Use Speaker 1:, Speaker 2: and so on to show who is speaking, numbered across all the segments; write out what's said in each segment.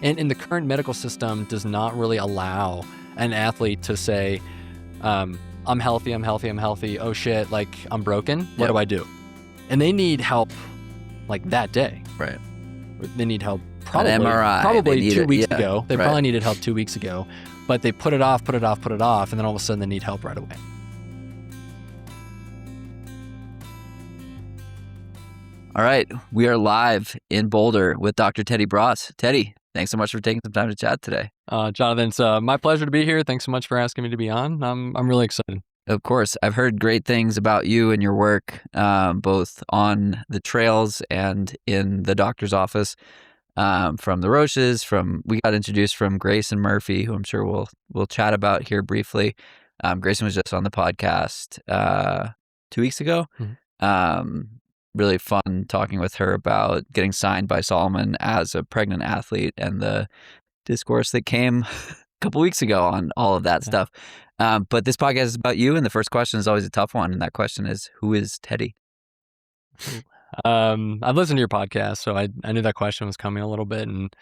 Speaker 1: And the current medical system does not really allow an athlete to say, I'm healthy. Oh shit, like I'm broken. What do I do? And they need help like that day.
Speaker 2: Right.
Speaker 1: They need help
Speaker 2: An MRI.
Speaker 1: probably 2 weeks
Speaker 2: Yeah.
Speaker 1: ago. They
Speaker 2: Right.
Speaker 1: probably needed help 2 weeks ago, but they put it off, and then all of a sudden they need help right away.
Speaker 2: All right. We are live in Boulder with Dr. Teddy Bross. Teddy, thanks so much for taking some time to chat today.
Speaker 1: Jonathan, it's my pleasure to be here. Thanks so much for asking me to be on. I'm really excited.
Speaker 2: Of course. I've heard great things about you and your work, both on the trails and in the doctor's office, from the Roches. We got introduced from Grayson Murphy, who I'm sure we'll chat about here briefly. Grayson was just on the podcast 2 weeks ago.
Speaker 1: Mm-hmm.
Speaker 2: Really fun talking with her about getting signed by Solomon as a pregnant athlete and the discourse that came a couple weeks ago on all of that stuff. But this podcast is about you, and the first question is always a tough one, and that question is, who is Teddy?
Speaker 1: I've listened to your podcast, so I knew that question was coming a little bit and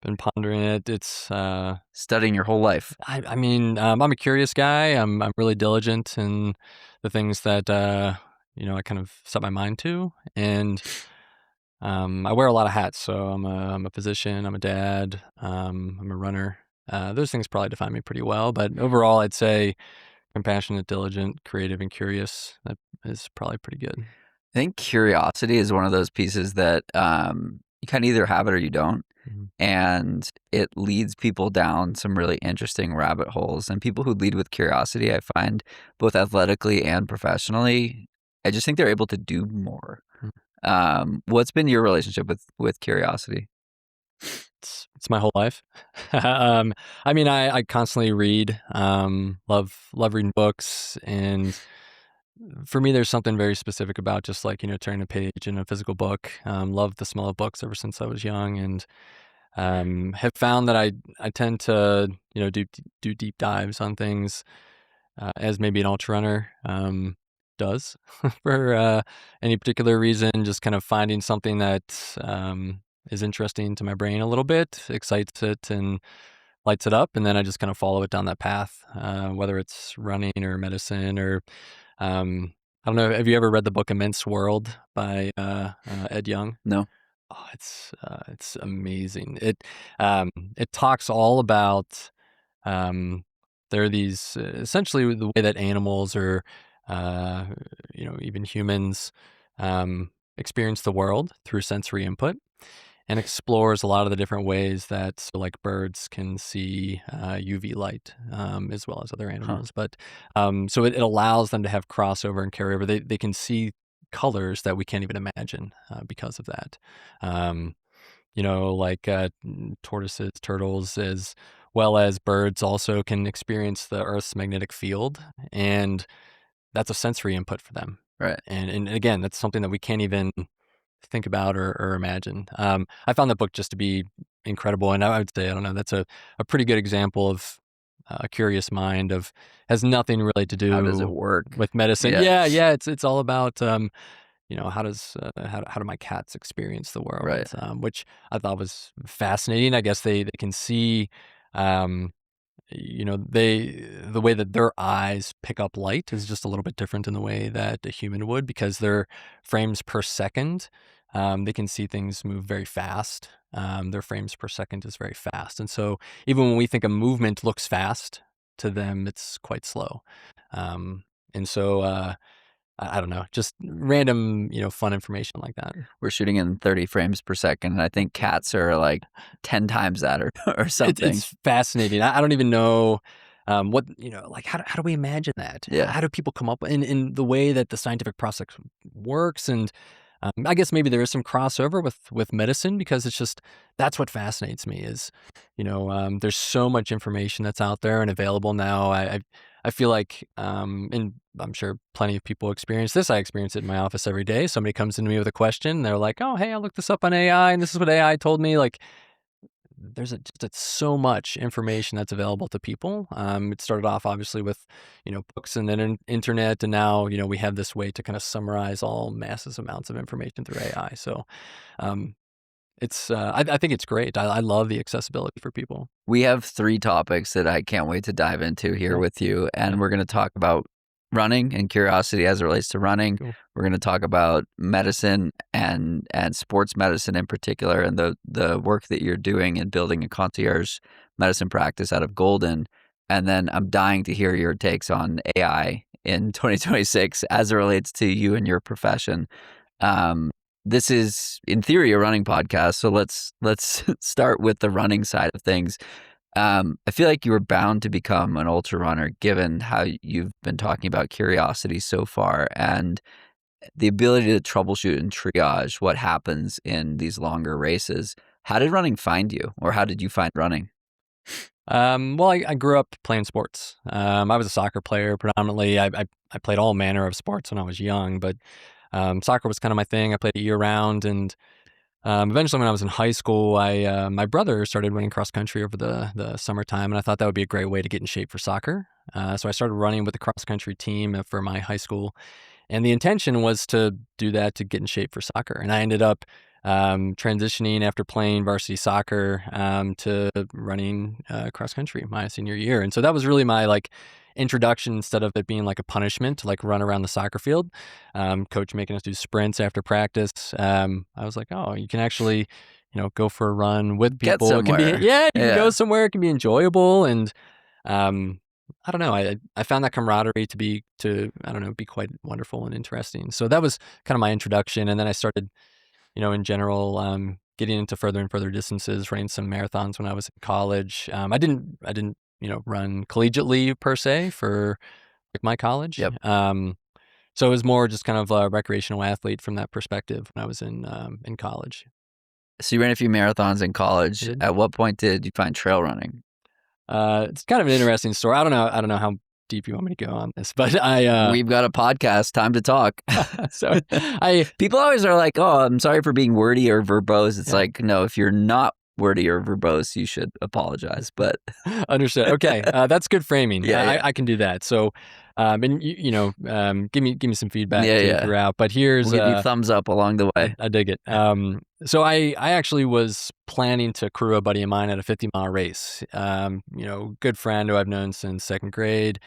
Speaker 1: been pondering it. It's
Speaker 2: Studying your whole life.
Speaker 1: I mean, I'm a curious guy. I'm really diligent in the things that I kind of set my mind to, and I wear a lot of hats. So I'm a physician, I'm a dad, I'm a runner. Those things probably define me pretty well, but overall, I'd say compassionate, diligent, creative, and curious. That is probably pretty good.
Speaker 2: I think curiosity is one of those pieces that you kind of either have it or you don't.
Speaker 1: Mm-hmm.
Speaker 2: And it leads people down some really interesting rabbit holes. And people who lead with curiosity, I find, both athletically and professionally, I just think they're able to do more.
Speaker 1: Mm-hmm.
Speaker 2: What's been your relationship with curiosity?
Speaker 1: It's my whole life. I mean, I constantly read, love reading books, and for me, there's something very specific about just like, turning a page in a physical book. Love the smell of books ever since I was young, and have found that I tend to, do deep dives on things, as maybe an ultra runner does for any particular reason, just kind of finding something that is interesting to my brain a little bit, excites it and lights it up, and then I just kind of follow it down that path, whether it's running or medicine or I don't know. Have you ever read the book Immense World by Ed Young?
Speaker 2: No.
Speaker 1: Oh, it's amazing. It talks all about there are these essentially the way that animals or even humans experience the world through sensory input, and explores a lot of the different ways that, so like birds can see UV light, as well as other animals. But so it allows them to have crossover and carryover. They can see colors that we can't even imagine because of that. Like tortoises, turtles, as well as birds also can experience the Earth's magnetic field, and that's a sensory input for them.
Speaker 2: Right.
Speaker 1: And again, that's something that we can't even think about or imagine. I found that book just to be incredible, and I would say, I don't know, that's a pretty good example of a curious mind. Has nothing really to do
Speaker 2: How does it work
Speaker 1: with medicine.
Speaker 2: Yeah.
Speaker 1: It's all about how do my cats experience the world,
Speaker 2: Right.
Speaker 1: Which I thought was fascinating. I guess they can see the way that their eyes pick up light is just a little bit different in the way that a human would, because their frames per second, they can see things move very fast. Their frames per second is very fast. And so even when we think a movement looks fast, to them, it's quite slow. And so I don't know, just random, fun information like that.
Speaker 2: We're shooting in 30 frames per second, and I think cats are like 10 times that or something.
Speaker 1: It's fascinating. I don't even know what, like how do we imagine that?
Speaker 2: Yeah.
Speaker 1: How do people come up in the way that the scientific process works? And I guess maybe there is some crossover with medicine, because it's just, that's what fascinates me is, there's so much information that's out there and available now. I feel like, and I'm sure plenty of people experience this. I experience it in my office every day. Somebody comes into me with a question. They're like, oh, hey, I looked this up on AI and this is what AI told me. Like, there's just so much information that's available to people. It started off obviously with, books and then internet. And now, we have this way to kind of summarize all massive amounts of information through AI. So, It's I think it's great. I love the accessibility for people.
Speaker 2: We have 3 topics that I can't wait to dive into here
Speaker 1: Cool.
Speaker 2: with you,
Speaker 1: Yeah,
Speaker 2: and we're gonna talk about running and curiosity as it relates to running.
Speaker 1: cool.
Speaker 2: We're gonna talk about medicine and sports medicine in particular, and the work that you're doing in building a concierge medicine practice out of Golden. And then I'm dying to hear your takes on AI in 2026 as it relates to you and your profession. Um, this is, in theory, a running podcast, so let's start with the running side of things. I feel like you were bound to become an ultra runner given how you've been talking about curiosity so far and the ability to troubleshoot and triage what happens in these longer races. How did running find you, or how did you find running?
Speaker 1: Well, I grew up playing sports. I was a soccer player predominantly. I played all manner of sports when I was young, but soccer was kind of my thing. I played it year round, and eventually, when I was in high school, my brother started running cross country over the summertime, and I thought that would be a great way to get in shape for soccer. So I started running with the cross country team for my high school, and the intention was to do that to get in shape for soccer. And I ended up transitioning after playing varsity soccer to running cross country my senior year. And so that was really my like introduction, instead of it being like a punishment to like run around the soccer field. Coach making us do sprints after practice. I was like, oh, you can actually, go for a run with
Speaker 2: Get
Speaker 1: people. It can be,
Speaker 2: somewhere.
Speaker 1: yeah, you can go
Speaker 2: Yeah.
Speaker 1: somewhere. It can be enjoyable. And I don't know. I found that camaraderie I don't know, be quite wonderful and interesting. So that was kind of my introduction. And then I started, in general, getting into further and further distances, running some marathons when I was in college. I didn't, run collegiately per se for like my college.
Speaker 2: Yep.
Speaker 1: So it was more just kind of a recreational athlete from that perspective when I was in college.
Speaker 2: So you ran a few marathons in
Speaker 1: I
Speaker 2: college.
Speaker 1: did.
Speaker 2: At what point did you find trail running?
Speaker 1: It's kind of an interesting story. I don't know how deep you want me to go on this, but
Speaker 2: We've got a podcast. Time to talk.
Speaker 1: so I
Speaker 2: People always are like, "Oh, I'm sorry for being wordy or verbose." It's
Speaker 1: yeah.
Speaker 2: like, no, if you're not wordy or verbose, you should apologize. But
Speaker 1: Understood. Okay, that's good framing.
Speaker 2: yeah,
Speaker 1: I
Speaker 2: yeah,
Speaker 1: I can do that. So, and give me some feedback
Speaker 2: yeah,
Speaker 1: too
Speaker 2: yeah.
Speaker 1: throughout. But
Speaker 2: We'll
Speaker 1: here's
Speaker 2: give you thumbs up along the way.
Speaker 1: I dig it. So I actually was planning to crew a buddy of mine at a 50-mile race. Good friend who I've known since second grade,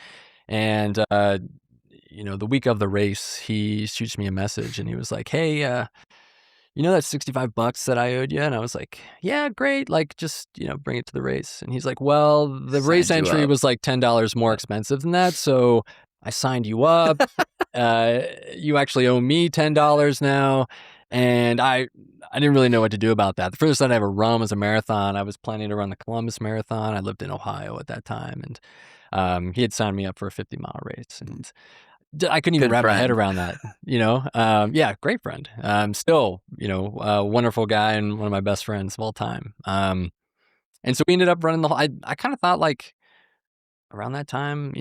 Speaker 1: and the week of the race, he shoots me a message and he was like, "Hey, that $65 that I owed you?" And I was like, "Yeah, great. Like, just, bring it to the race." And he's like, "Well, the race
Speaker 2: Signed you
Speaker 1: entry
Speaker 2: up.
Speaker 1: was like $10 more
Speaker 2: Yeah.
Speaker 1: expensive than that. So I signed you up. You actually owe me $10 now." And I didn't really know what to do about that. The furthest I'd ever run was a marathon. I was planning to run the Columbus Marathon. I lived in Ohio at that time. And he had signed me up for a 50-mile race. And I couldn't even
Speaker 2: Good
Speaker 1: wrap my head
Speaker 2: friend.
Speaker 1: around that, yeah, great friend. Still, a wonderful guy and one of my best friends of all time. And so we ended up running I kind of thought like around that time,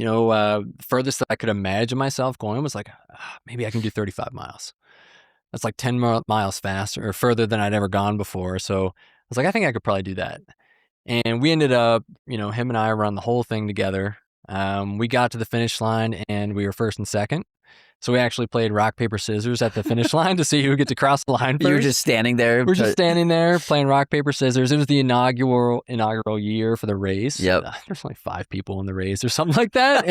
Speaker 1: furthest that I could imagine myself going was like, maybe I can do 35 miles. That's like 10 miles faster or further than I'd ever gone before. So I was like, I think I could probably do that. And we ended up, him and I run the whole thing together. We got to the finish line and we were first and second. So we actually played rock, paper, scissors at the finish line to see who would get to cross the line
Speaker 2: You were
Speaker 1: first.
Speaker 2: just standing there.
Speaker 1: We're just standing there playing rock, paper, scissors. It was the inaugural year for the race.
Speaker 2: Yep.
Speaker 1: There's only 5 people in the race or something like that.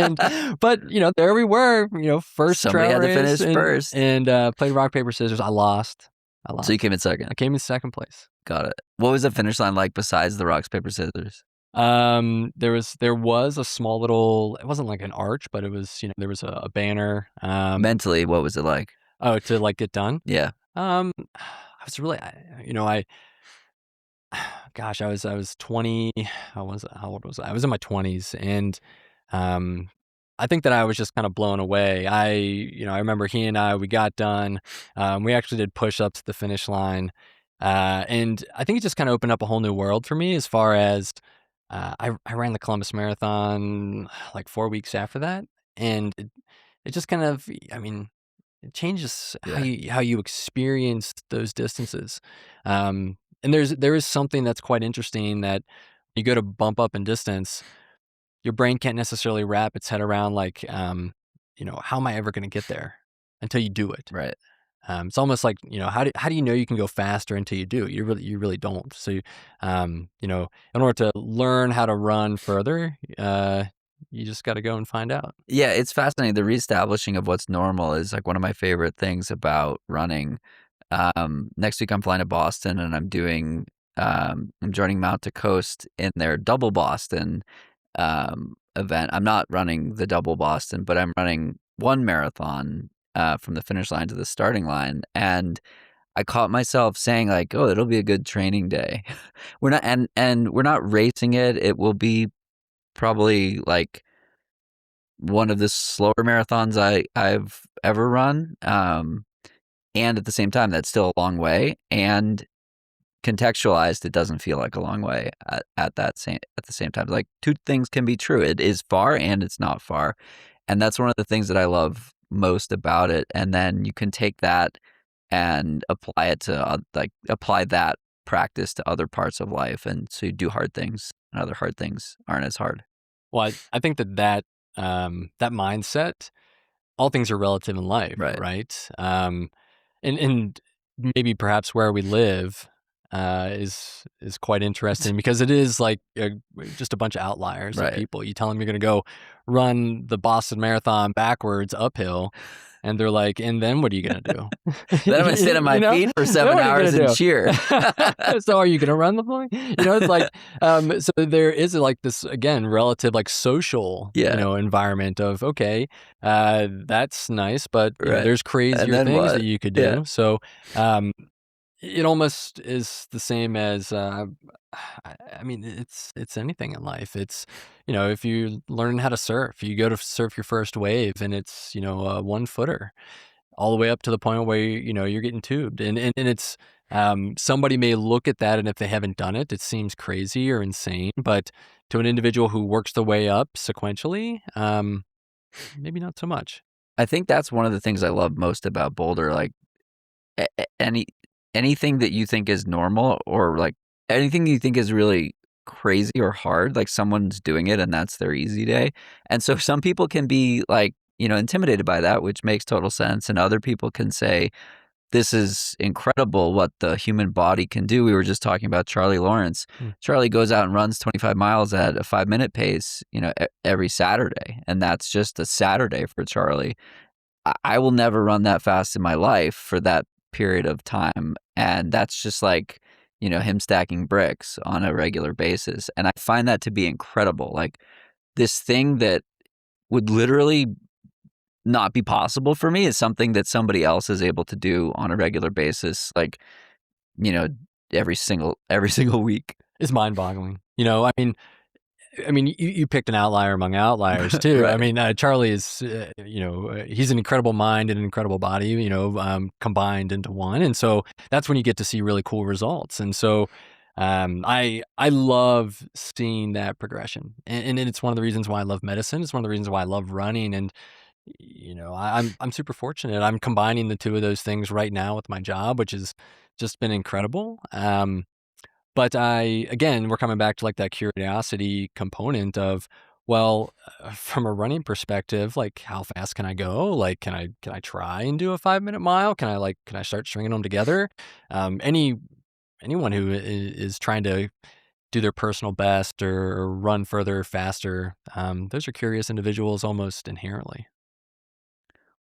Speaker 1: But there we were, first
Speaker 2: Somebody
Speaker 1: trail
Speaker 2: had to
Speaker 1: race
Speaker 2: finish first.
Speaker 1: and played rock, paper, scissors. I lost.
Speaker 2: So you came in second.
Speaker 1: I came in second place.
Speaker 2: Got it. What was the finish line like besides the rocks, paper, scissors?
Speaker 1: There was a small little, it wasn't like an arch, but it was, there was a banner.
Speaker 2: Mentally, what was it like?
Speaker 1: To like get done.
Speaker 2: Yeah.
Speaker 1: I was really, gosh, I was 20. How old was I? I was in my 20s, and um, I think that I was just kind of blown away. I remember he and we got done. We actually did push-ups at the finish line, and I think it just kind of opened up a whole new world for me as far as I ran the Columbus Marathon like 4 weeks after that, and it just kind of, I mean, it changes
Speaker 2: Yeah.
Speaker 1: how you experience those distances. And there is something that's quite interesting that you go to bump up in distance, your brain can't necessarily wrap its head around like, how am I ever going to get there until you do it.
Speaker 2: Right.
Speaker 1: It's almost like, how do you know you can go faster until you do? You really don't. So, in order to learn how to run further, you just got to go and find out.
Speaker 2: Yeah, it's fascinating. The reestablishing of what's normal is like one of my favorite things about running. Next week I'm flying to Boston and I'm joining Mount to Coast in their double Boston event. I'm not running the double Boston, but I'm running one marathon from the finish line to the starting line. And I caught myself saying like, "Oh, it'll be a good training day." We're not and we're not racing it. It will be probably like one of the slower marathons I've ever run. And at the same time, that's still a long way. And contextualized, it doesn't feel like a long way at the same time. Like two things can be true. It is far and it's not far. And that's one of the things that I love most about it. And then you can take that and apply it to apply that practice to other parts of life. And so you do hard things and other hard things aren't as hard.
Speaker 1: Well, I think that mindset, all things are relative in life,
Speaker 2: Right.
Speaker 1: right? And maybe perhaps where we live is quite interesting because it is like just a bunch of outliers of
Speaker 2: Right.
Speaker 1: people. You tell them you're going to go run the Boston Marathon backwards uphill, and they're like, "And then what are you going to do?"
Speaker 2: Then I'm going to sit on my feet for
Speaker 1: Then
Speaker 2: 7
Speaker 1: what are you
Speaker 2: hours
Speaker 1: gonna
Speaker 2: and
Speaker 1: do?
Speaker 2: cheer.
Speaker 1: So are you going to run the thing? It's like, so there is like this, again, relative like social,
Speaker 2: Yeah.
Speaker 1: environment of, okay, that's nice, but
Speaker 2: Right.
Speaker 1: there's
Speaker 2: And
Speaker 1: crazier
Speaker 2: then
Speaker 1: things that
Speaker 2: what?
Speaker 1: you could
Speaker 2: Yeah.
Speaker 1: do. So, it almost is the same as, I mean, it's anything in life. It's, if you learn how to surf, you go to surf your first wave and it's, a 1-footer all the way up to the point where, you're getting tubed. And it's, somebody may look at that and if they haven't done it, it seems crazy or insane. But to an individual who works the way up sequentially, maybe not so much.
Speaker 2: I think that's one of the things I love most about Boulder. Like anything that you think is normal or like anything you think is really crazy or hard, like someone's doing it and that's their easy day. And so some people can be like, intimidated by that, which makes total sense. And other people can say, this is incredible what the human body can do. We were just talking about Charlie Lawrence.
Speaker 1: Hmm.
Speaker 2: Charlie goes out and runs 25 miles at a 5-minute pace, every Saturday. And that's just a Saturday for Charlie. I will never run that fast in my life for that period of time. And that's just like, him stacking bricks on a regular basis. And I find that to be incredible. Like this thing that would literally not be possible for me is something that somebody else is able to do on a regular basis, like, you know, every single week.
Speaker 1: It's mind-boggling. You picked an outlier among outliers too. I
Speaker 2: Right.
Speaker 1: mean, Charlie is, he's an incredible mind and an incredible body, combined into one. And so that's when you get to see really cool results. And so, I love seeing that progression, and it's one of the reasons why I love medicine. It's one of the reasons why I love running, and I'm super fortunate. I'm combining the two of those things right now with my job, which has just been incredible. But again, we're coming back to like that curiosity component of, well, from a running perspective, like how fast can I go? Like, can I try and do a 5-minute mile? Can I start stringing them together? Anyone who is trying to do their personal best or run further, faster, those are curious individuals almost inherently.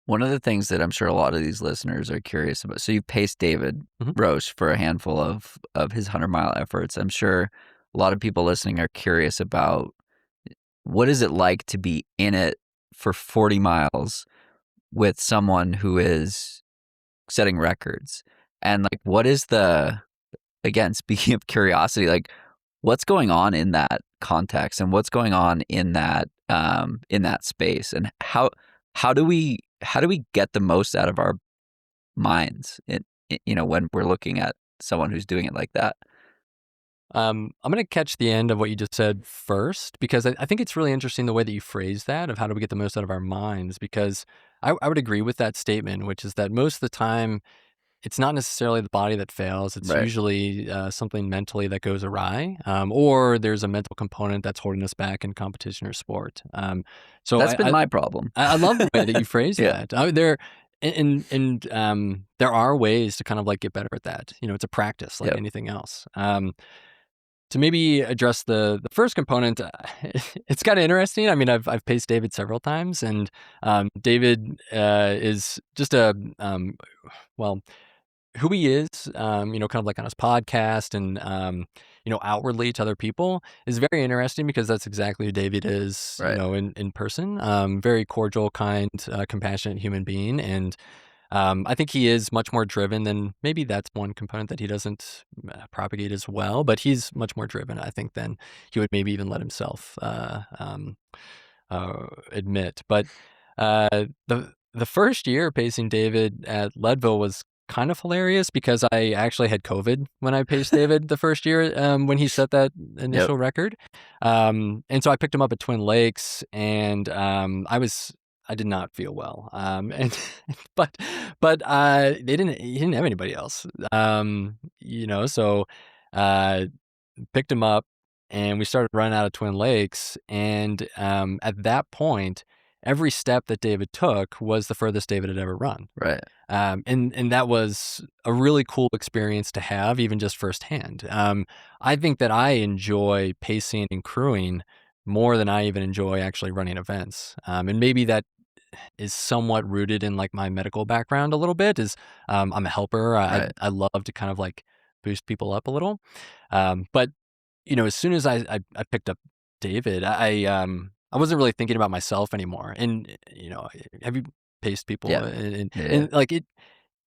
Speaker 2: One of the things that I'm sure a lot of these listeners are curious about. So you paced David
Speaker 1: Mhm.
Speaker 2: Roche for a handful of his 100-mile efforts. I'm sure a lot of people listening are curious about what is it like to be in it for 40 miles with someone who is setting records, and like what is the again, speaking of curiosity, like what's going on in that context and what's going on in that space, and how do we get the most out of our minds when we're looking at someone who's doing it like that?
Speaker 1: I'm going to catch the end of what you just said first, because I think it's really interesting the way that you phrase that of how do we get the most out of our minds, because I would agree with that statement, which is that most of the time, it's not necessarily the body that fails. It's
Speaker 2: Right.
Speaker 1: usually something mentally that goes awry, or there's a mental component that's holding us back in competition or sport. So
Speaker 2: That's
Speaker 1: I,
Speaker 2: been
Speaker 1: I,
Speaker 2: my problem.
Speaker 1: I love the way that you phrase
Speaker 2: Yeah.
Speaker 1: that. and there are ways to kind of like get better at that. It's a practice like
Speaker 2: Yep.
Speaker 1: anything else. To maybe address the first component, it's kind of interesting. I mean, I've paced David several times, and David is just well, who he is, kind of like on his podcast and, outwardly to other people is very interesting because that's exactly who David is,
Speaker 2: Right.
Speaker 1: in person. Very cordial, kind, compassionate human being. And I think he is much more driven than maybe that's one component that he doesn't propagate as well, but he's much more driven, I think, than he would maybe even let himself admit. But the first year pacing David at Leadville was kind of hilarious because I actually had COVID when I paced David the first year, when he set that
Speaker 2: Yep.
Speaker 1: initial record. And so I picked him up at Twin Lakes, and I did not feel well. And but he didn't have anybody else. So uh picked him up, and we started running out of Twin Lakes, and, at that point, every step that David took was the furthest David had ever run.
Speaker 2: Right.
Speaker 1: And that was a really cool experience to have even just firsthand. I think that I enjoy pacing and crewing more than I even enjoy actually running events. And maybe that is somewhat rooted in, like, my medical background a little bit is, I'm a helper.
Speaker 2: Right.
Speaker 1: I love to kind of, like, boost people up a little. But as soon as I picked up David, I wasn't really thinking about myself anymore. And, have you paced people?
Speaker 2: Yeah. Yeah.
Speaker 1: Like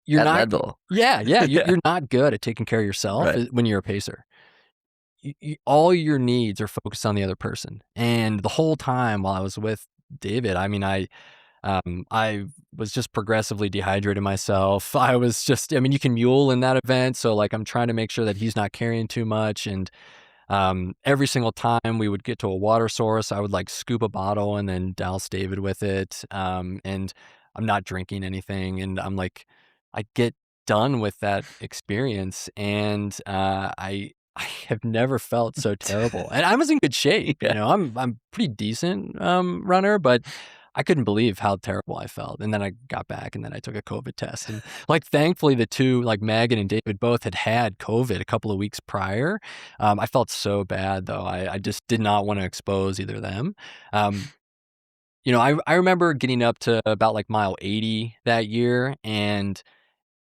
Speaker 1: you're
Speaker 2: At
Speaker 1: not,
Speaker 2: Leadville.
Speaker 1: yeah, yeah,
Speaker 2: Yeah.
Speaker 1: you're not good at taking care of yourself
Speaker 2: Right.
Speaker 1: when you're a pacer. All your needs are focused on the other person. And the whole time while I was with David, I mean, I was just progressively dehydrating myself. I mean, you can mule in that event. So like, I'm trying to make sure that he's not carrying too much. And every single time we would get to a water source, I would like scoop a bottle and then douse David with it. And I'm not drinking anything. And I'm like, I get done with that experience, and I have never felt so terrible. And I was in good shape.
Speaker 2: Yeah.
Speaker 1: I'm pretty decent runner, but I couldn't believe how terrible I felt. And then I got back, and then I took a COVID test. And like, thankfully, the two, like Megan and David, both had COVID a couple of weeks prior. I felt so bad though. I just did not want to expose either of them. Um, I remember getting up to about like mile 80 that year, and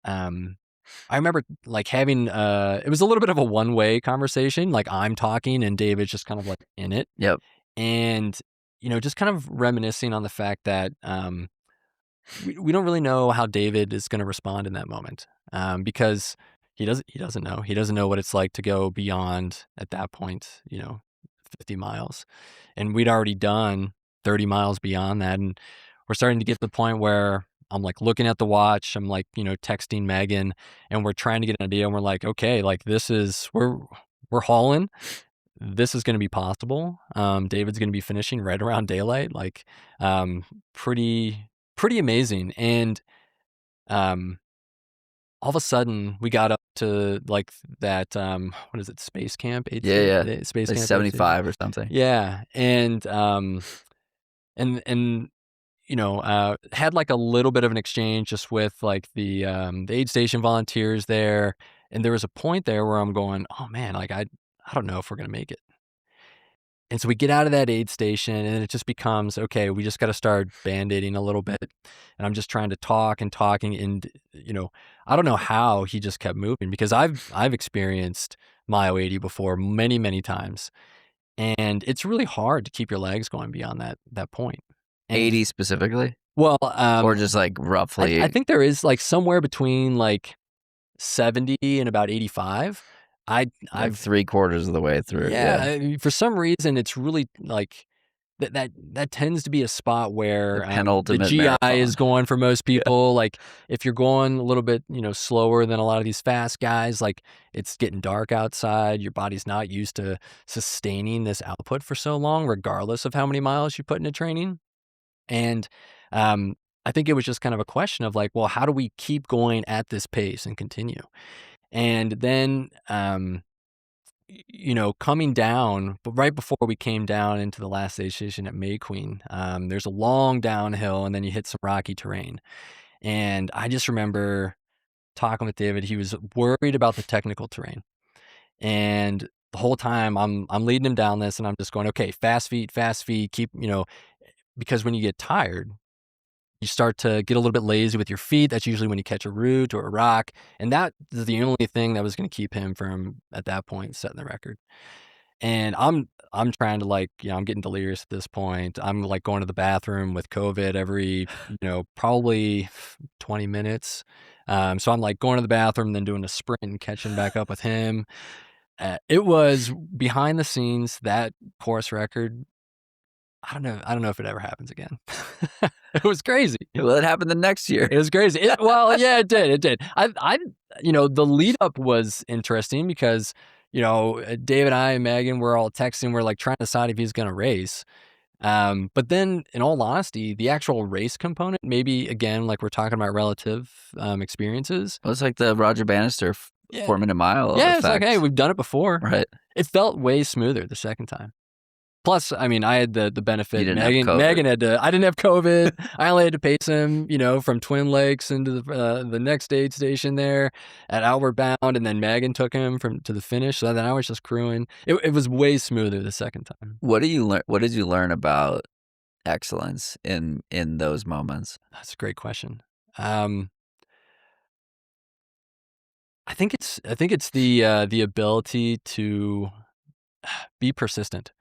Speaker 1: um, I remember like having it was a little bit of a one-way conversation. Like, I'm talking and David's just kind of like in it,
Speaker 2: Yep.
Speaker 1: and just kind of reminiscing on the fact that we don't really know how David is going to respond in that moment, because he doesn't know what it's like to go beyond at that point, 50 miles, and we'd already done 30 miles beyond that, and we're starting to get to the point where I'm like looking at the watch, I'm like, texting Megan, and we're trying to get an idea, and we're like, okay, like we're hauling. This is going to be possible. David's going to be finishing right around daylight, like, um, pretty amazing. And um, all of a sudden, we got up to like that. What is it? Space camp aid
Speaker 2: Yeah.
Speaker 1: station.
Speaker 2: Yeah.
Speaker 1: Space
Speaker 2: Like
Speaker 1: camp aid station.
Speaker 2: 75 or something.
Speaker 1: Yeah, and had like a little bit of an exchange just with like the aid station volunteers there. And there was a point there where I'm going, oh man, like I don't know if we're gonna make it. And so we get out of that aid station, and it just becomes, okay, we just got to start band-aiding a little bit. And I'm just trying to talk and talking, and I don't know how he just kept moving, because I've experienced mile 80 before many, many times, and it's really hard to keep your legs going beyond that point. And
Speaker 2: 80 specifically?
Speaker 1: well,
Speaker 2: Or just like
Speaker 1: I
Speaker 2: roughly
Speaker 1: think there is like somewhere between like 70 and about 85.
Speaker 2: like
Speaker 1: I've
Speaker 2: 3/4 of the way through?
Speaker 1: Yeah,
Speaker 2: Yeah.
Speaker 1: I mean, for some reason, it's really like that tends to be a spot
Speaker 2: The
Speaker 1: where, the
Speaker 2: penultimate
Speaker 1: GI is
Speaker 2: marathon.
Speaker 1: going for most
Speaker 2: Yeah.
Speaker 1: people. Like, if you're going a little bit, slower than a lot of these fast guys, like, it's getting dark outside, your body's not used to sustaining this output for so long, regardless of how many miles you put into training. And, I think it was just kind of a question of like, well, how do we keep going at this pace and continue? And then, coming down, but right before we came down into the last aid station at May Queen, there's a long downhill, and then you hit some rocky terrain. And I just remember talking with David. He was worried about the technical terrain. And the whole time I'm leading him down this and I'm just going, okay, fast feet, keep, because when you get tired, you start to get a little bit lazy with your feet. That's usually when you catch a root or a rock. And that is the only thing that was going to keep him from at that point setting the record. And I'm trying to I'm getting delirious at this point. I'm like going to the bathroom with COVID every, probably 20 minutes. So I'm like going to the bathroom, then doing a sprint and catching back up with him. It was behind the scenes, that course record. I don't know if it ever happens again. It was crazy.
Speaker 2: Well, it happened the next year.
Speaker 1: It was crazy. Well, yeah, it did. It did. The lead up was interesting because, Dave and I and Megan were all texting. We're like trying to decide if he's going to race. But then, in all honesty, the actual race component, maybe again, like we're talking about relative experiences.
Speaker 2: It was like the Roger Bannister
Speaker 1: Yeah,
Speaker 2: 4-minute mile
Speaker 1: yeah.
Speaker 2: effect.
Speaker 1: It's like, hey, we've done it before.
Speaker 2: Right.
Speaker 1: It felt way smoother the second time. Plus, I mean, I had the benefit.
Speaker 2: You didn't have COVID.
Speaker 1: Megan had to. I didn't have COVID. I only had to pace him, from Twin Lakes into the next aid station there at Outward Bound, and then Megan took him to the finish. So then I was just crewing. It was way smoother the second time.
Speaker 2: What did you learn? What did you learn about excellence in those moments?
Speaker 1: That's a great question. I think it's the ability to be persistent,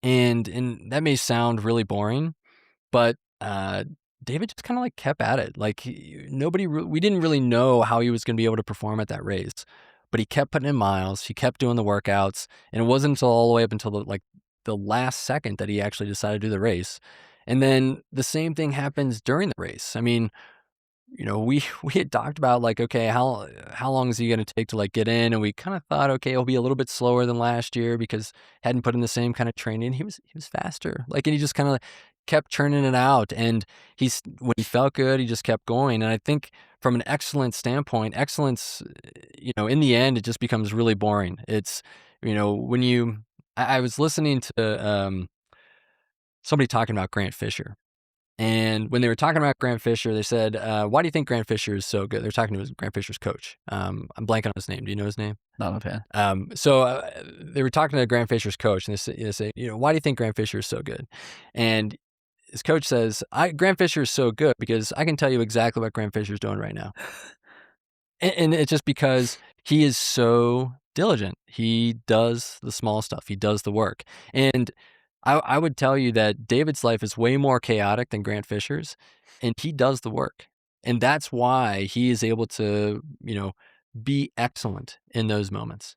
Speaker 1: and that may sound really boring. But, David just kinda, kept at it. Like, we didn't really know how he was gonna be able to perform at that race, but he kept putting in miles, he kept doing the workouts, and it wasn't until all the way up until the last second that he actually decided to do the race. And then the same thing happens during the race. I mean, we had talked about okay, how long is he gonna take to get in? And we kind of thought, okay, he'll be a little bit slower than last year because hadn't put in the same kind of training. He was faster. And he just kind of kept churning it out. And when he felt good, he just kept going. And I think from an excellence standpoint, excellence, in the end, it just becomes really boring. It's, when I was listening to somebody talking about Grant Fisher. And when they were talking about Grant Fisher, they said, why do you think Grant Fisher is so good? They're talking to Grant Fisher's coach. I'm blanking on his name. Do you know his name?
Speaker 2: Not a fan.
Speaker 1: So they were talking to Grant Fisher's coach, and they say, why do you think Grant Fisher is so good? And his coach says, Grant Fisher is so good because I can tell you exactly what Grant Fisher's doing right now. And it's just because he is so diligent. He does the small stuff. He does the work. And I would tell you that David's life is way more chaotic than Grant Fisher's, and he does the work. And that's why he is able to, be excellent in those moments.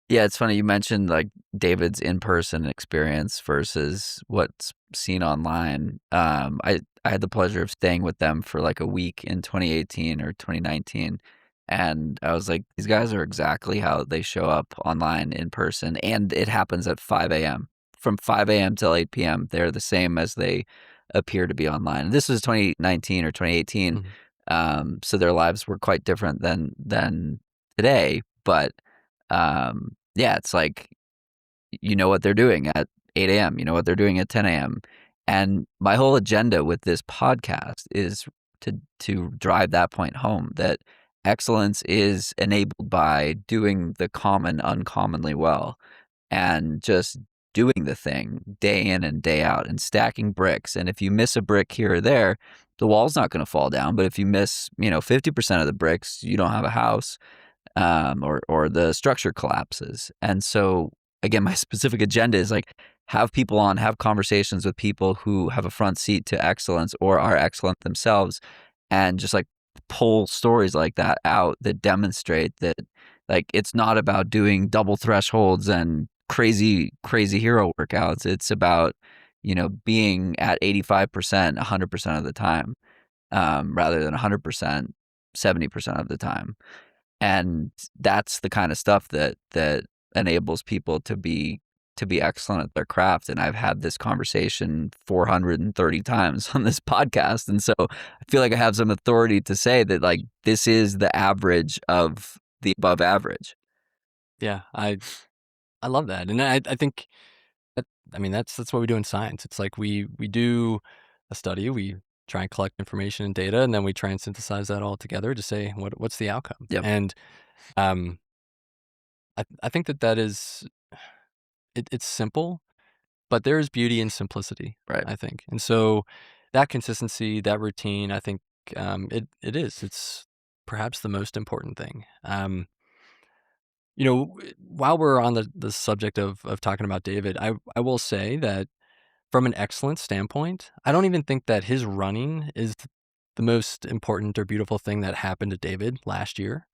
Speaker 2: Yeah, it's funny you mentioned David's in-person experience versus what's seen online. I had the pleasure of staying with them for a week in 2018 or 2019, and I was like, these guys are exactly how they show up online in person, and it happens at 5 a.m. From 5 a.m. till 8 p.m., they're the same as they appear to be online. And this was 2019 or 2018, so their lives were quite different than today. But yeah, it's you know what they're doing at 8 a.m., you know what they're doing at 10 a.m. And my whole agenda with this podcast is to drive that point home, that excellence is enabled by doing the common uncommonly well and just doing the thing day in and day out and stacking bricks. And if you miss a brick here or there, the wall's not going to fall down. But if you miss, 50% of the bricks, you don't have a house, or the structure collapses. And so, again, my specific agenda is have people on, have conversations with people who have a front seat to excellence or are excellent themselves, and just pull stories like that out that demonstrate that it's not about doing double thresholds and crazy hero workouts. It's about being at 85% 100% of the time, rather than 100% 70% of the time. And that's the kind of stuff that enables people to be excellent at their craft. And I've had this conversation 430 times on this podcast, and so I feel like I have some authority to say that this is the average of the above average.
Speaker 1: Yeah, I love that. And I think that, that's what we do in science. It's we do a study, we try and collect information and data, and then we try and synthesize that all together to say what's the outcome.
Speaker 2: Yep.
Speaker 1: And um, I think that is it's simple, but there is beauty in simplicity,
Speaker 2: Right.
Speaker 1: I think. And so that consistency, that routine, I think it is. It's perhaps the most important thing. While we're on the subject of talking about David, I will say that from an excellence standpoint, I don't even think that his running is the most important or beautiful thing that happened to David last year.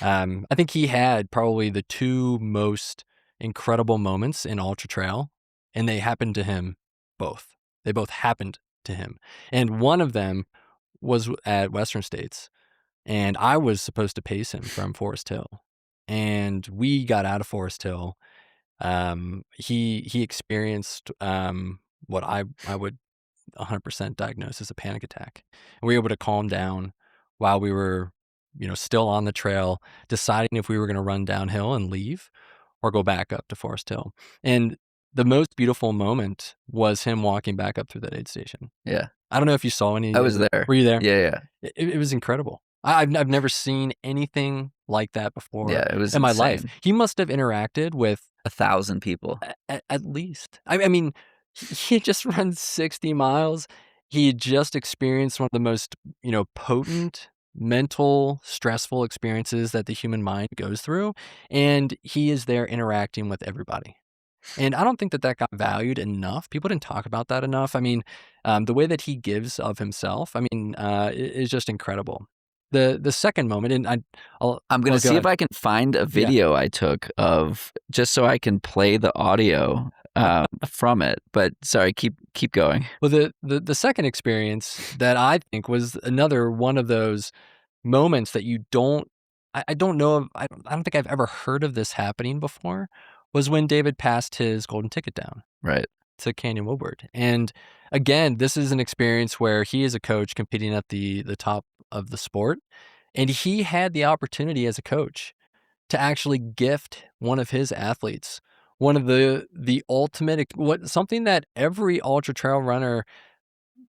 Speaker 1: I think he had probably the two most incredible moments in ultra trail, and they happened to him both. They both happened to him. And one of them was at Western States, and I was supposed to pace him from Forest Hill. And we got out of Forest Hill. He experienced what I would 100% diagnosed as a panic attack. And we were able to calm down while we were, still on the trail, deciding if we were going to run downhill and leave or go back up to Forest Hill. And the most beautiful moment was him walking back up through that aid station.
Speaker 2: Yeah.
Speaker 1: I don't know if you saw any.
Speaker 2: I was there.
Speaker 1: Were you there?
Speaker 2: Yeah.
Speaker 1: It was incredible. I've never seen anything like that before
Speaker 2: Yeah. It was
Speaker 1: in my
Speaker 2: insane.
Speaker 1: life. He must have interacted with
Speaker 2: 1,000 people.
Speaker 1: at least. I mean, he had just run 60 miles. He had just experienced one of the most, potent mental, stressful experiences that the human mind goes through. And he is there interacting with everybody. And I don't think that got valued enough. People didn't talk about that enough. I mean, the way that he gives of himself, is just incredible. The second moment, and
Speaker 2: I'm going to see if I can find a video I took of, just so I can play the audio from it. But sorry, keep going.
Speaker 1: Well, the second experience that I think was another one of those moments that you don't, I don't know of, I don't think I've ever heard of this happening before, was when David passed his golden ticket down
Speaker 2: Right.
Speaker 1: to Canyon Woodward. And again, this is an experience where he is a coach competing at the top of the sport. And he had the opportunity as a coach to actually gift one of his athletes one of the ultimate, something that every ultra trail runner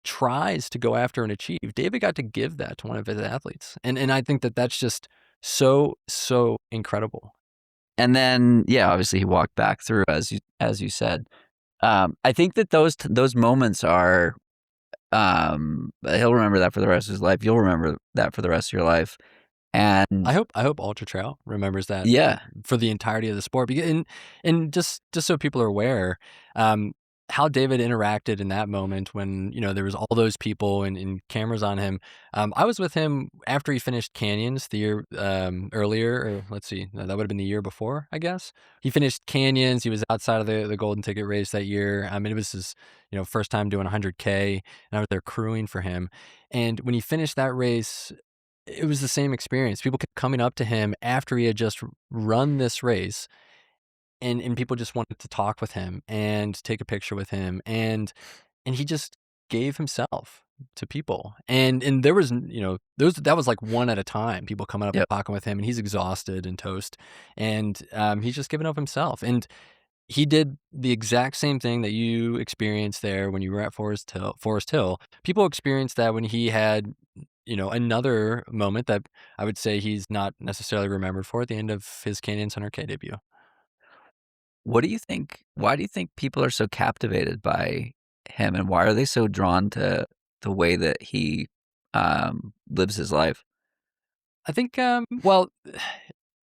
Speaker 1: tries to go after and achieve. David got to give that to one of his athletes. And I think that that's just so incredible.
Speaker 2: And then, obviously he walked back through, as you said. I think that those moments are, he'll remember that for the rest of his life. You'll remember that for the rest of your life. And
Speaker 1: I hope ultra trail remembers that for the entirety of the sport. And just so people are aware, how David interacted in that moment when, there was all those people and cameras on him. I was with him after he finished Canyons the year earlier, or let's see, no, that would have been the year before, I guess. He finished Canyons. He was outside of the golden ticket race that year. It was his, first time doing 100K, and I was there crewing for him. And when he finished that race, it was the same experience. People kept coming up to him after he had just run this race, and people just wanted to talk with him and take a picture with him, and he just gave himself to people. And there was, that was like one at a time, people coming up and talking with him, and he's exhausted and toast, and he's just giving up himself. And he did the exact same thing that you experienced there when you were at Forest Hill. People experienced that when he had, another moment that I would say he's not necessarily remembered for at the end of his Canyons 100K debut.
Speaker 2: What do you think? Why do you think people are so captivated by him, and why are they so drawn to the way that he lives his life?
Speaker 1: I think, well,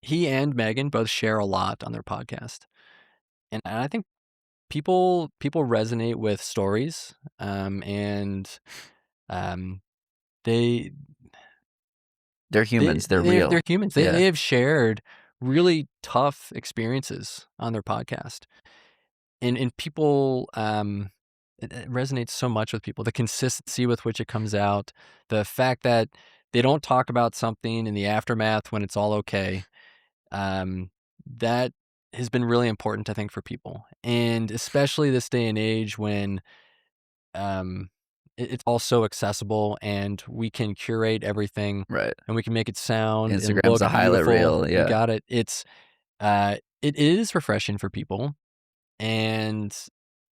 Speaker 1: he and Megan both share a lot on their podcast, and I think people resonate with stories, and they
Speaker 2: They're humans. They're real.
Speaker 1: They're humans. They have shared really tough experiences on their podcast, and people, it resonates so much with people. The consistency with which it comes out, the fact that they don't talk about something in the aftermath when it's all okay, that has been really important, I think, for people, and especially this day and age when it's all so accessible, and we can curate everything,
Speaker 2: Right.
Speaker 1: and we can make it sound and
Speaker 2: Instagram's
Speaker 1: look
Speaker 2: a highlight
Speaker 1: beautiful.
Speaker 2: reel.
Speaker 1: You got it. It is refreshing for people, and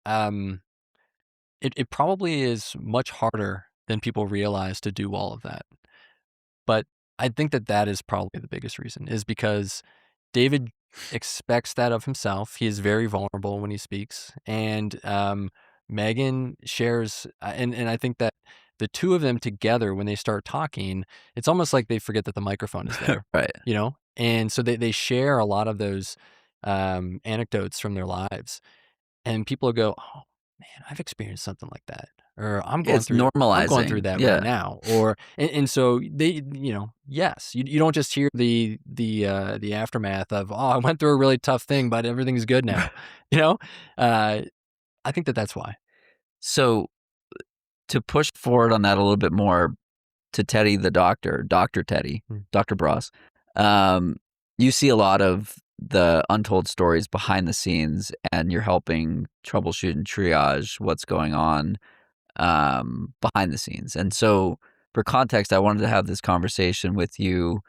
Speaker 1: um, it probably is much harder than people realize to do all of that. But I think that that is probably the biggest reason, is because David expects that of himself. He is very vulnerable when he speaks, and Megan shares, and I think that the two of them together, when they start talking, it's almost like they forget that the microphone is there,
Speaker 2: Right.
Speaker 1: you know? And so they share a lot of those anecdotes from their lives, and people go, "Oh man, I've experienced something like that," or
Speaker 2: It's
Speaker 1: I'm going through
Speaker 2: normalizing.
Speaker 1: that right
Speaker 2: Yeah.
Speaker 1: now," or and so they, yes, you don't just hear the aftermath of, "Oh, I went through a really tough thing, but everything's good now," you know? Uh, I think that that's why.
Speaker 2: So to push forward on that a little bit more, to Teddy the doctor, Dr. Teddy,
Speaker 1: Mm.
Speaker 2: Dr. Bros, um, you see a lot of the untold stories behind the scenes, and you're helping troubleshoot and triage what's going on behind the scenes. And so, for context, I wanted to have this conversation with you.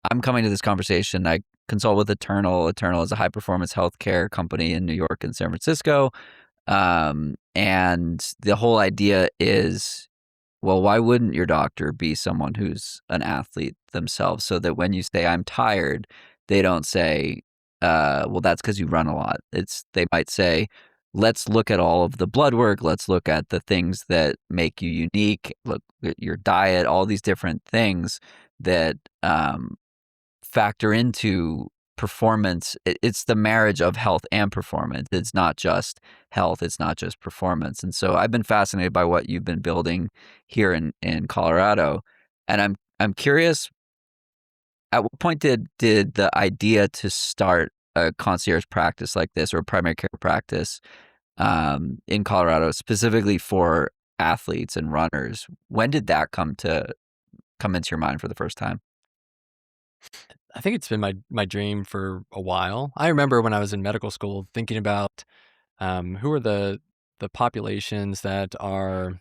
Speaker 2: I'm coming to this conversation. I consult with Eternal. Eternal is a high performance healthcare company in New York and San Francisco. And the whole idea is, well, why wouldn't your doctor be someone who's an athlete themselves, so that when you say I'm tired, they don't say, well, that's because you run a lot. They might say, let's look at all of the blood work. Let's look at the things that make you unique. Look at your diet, all these different things that factor into performance. It's the marriage of health and performance. It's not just health, it's not just performance. And so I've been fascinated by what you've been building here in Colorado. And I'm curious, at what point did the idea to start a concierge practice like this, or a primary care practice in Colorado, specifically for athletes and runners, when did that come into your mind for the first time?
Speaker 1: I think it's been my dream for a while. I remember when I was in medical school thinking about, who are the populations that are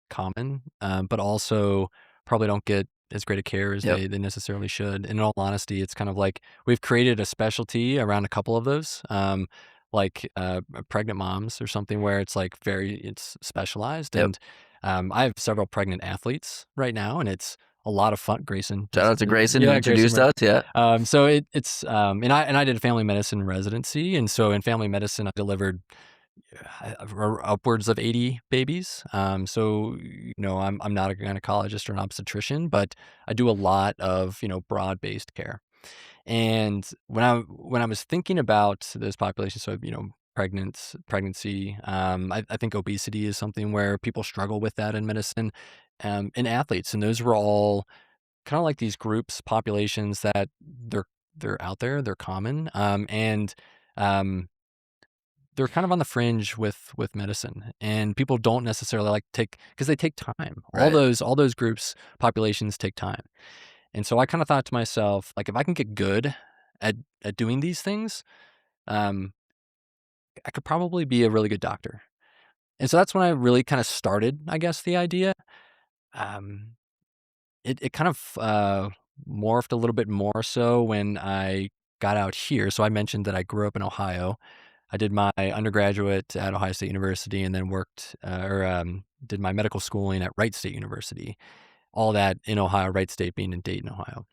Speaker 1: common, but also probably don't get as great a care as
Speaker 2: Yep.
Speaker 1: they necessarily should. In all honesty, it's kind of like we've created a specialty around a couple of those, like pregnant moms or something, where it's like it's specialized.
Speaker 2: Yep.
Speaker 1: And I have several pregnant athletes right now, and it's a lot of fun. Grayson,
Speaker 2: Shout out to Grayson who
Speaker 1: yeah, Grayson.
Speaker 2: introduced us. Yeah.
Speaker 1: So it's and I did a family medicine residency, and so in family medicine, I delivered upwards of 80 babies. So I'm not a gynecologist or an obstetrician, but I do a lot of broad-based care. And when I was thinking about those populations, so pregnancy, I think obesity is something where people struggle with that in medicine, and athletes, and those were all kind of like these groups, populations that they're out there, they're common, and um, they're kind of on the fringe with medicine, and people don't necessarily like take because they take time.
Speaker 2: Right.
Speaker 1: All those groups, populations take time. And so I kind of thought to myself, like, if I can get good at doing these things, um, I could probably be a really good doctor. And so that's when I really kind of started, I guess, the idea. Um, it kind of morphed a little bit more so when I got out here. So I mentioned that I grew up in Ohio. I did my undergraduate at Ohio State University, and then worked did my medical schooling at Wright State University. All that in Ohio, Wright State being in Dayton, Ohio.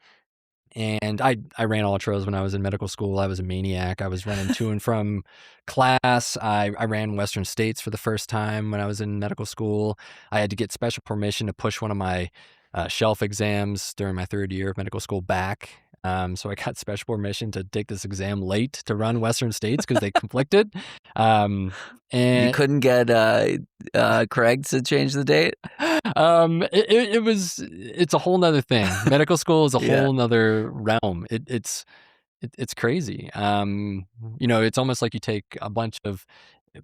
Speaker 1: And I ran ultras when I was in medical school. I was a maniac. I was running to and from class. I ran Western States for the first time when I was in medical school. I had to get special permission to push one of my shelf exams during my third year of medical school back. So I got special permission to take this exam late to run Western States because they conflicted. Um,
Speaker 2: You
Speaker 1: and
Speaker 2: couldn't get Craig to change the date?
Speaker 1: it's a whole nother thing. Medical school is a
Speaker 2: Yeah.
Speaker 1: whole nother realm. It's crazy. It's almost like you take a bunch of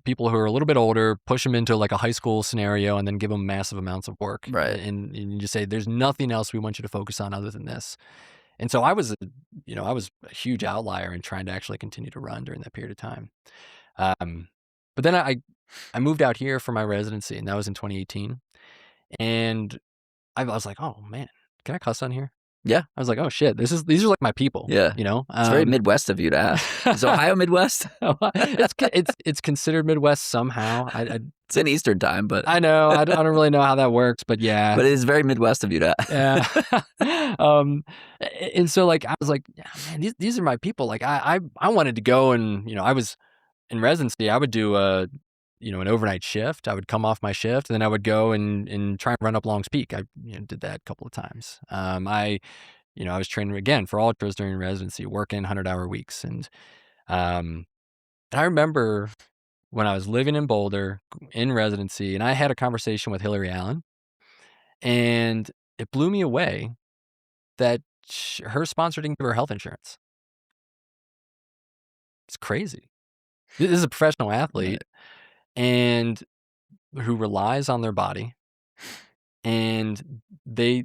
Speaker 1: people who are a little bit older, push them into like a high school scenario, and then give them massive amounts of work,
Speaker 2: Right.
Speaker 1: and you just say, "There's nothing else we want you to focus on other than this." And so I was a huge outlier in trying to actually continue to run during that period of time. Um, but then I moved out here for my residency, and that was in 2018. And I was like, "Oh man, can I cuss on here?"
Speaker 2: Yeah.
Speaker 1: I was like, oh shit, these are like my people.
Speaker 2: Yeah.
Speaker 1: You know,
Speaker 2: It's very Midwest of you to ask. Is Ohio Midwest?
Speaker 1: it's considered Midwest somehow.
Speaker 2: It's in Eastern time, but
Speaker 1: I know I don't really know how that works, but yeah,
Speaker 2: it is very Midwest of you to
Speaker 1: yeah.
Speaker 2: ask.
Speaker 1: And so like I was like, yeah, man, these are my people. Like I wanted to go, and I was in residency. I would do an overnight shift. I would come off my shift, and then I would go and try and run up Long's Peak. I did that a couple of times. I was training again for ultras during residency, working 100-hour weeks. Um, and I remember when I was living in Boulder in residency, and I had a conversation with Hillary Allen, and it blew me away that her sponsor didn't give her health insurance. It's crazy. This is a professional athlete and who relies on their body, and they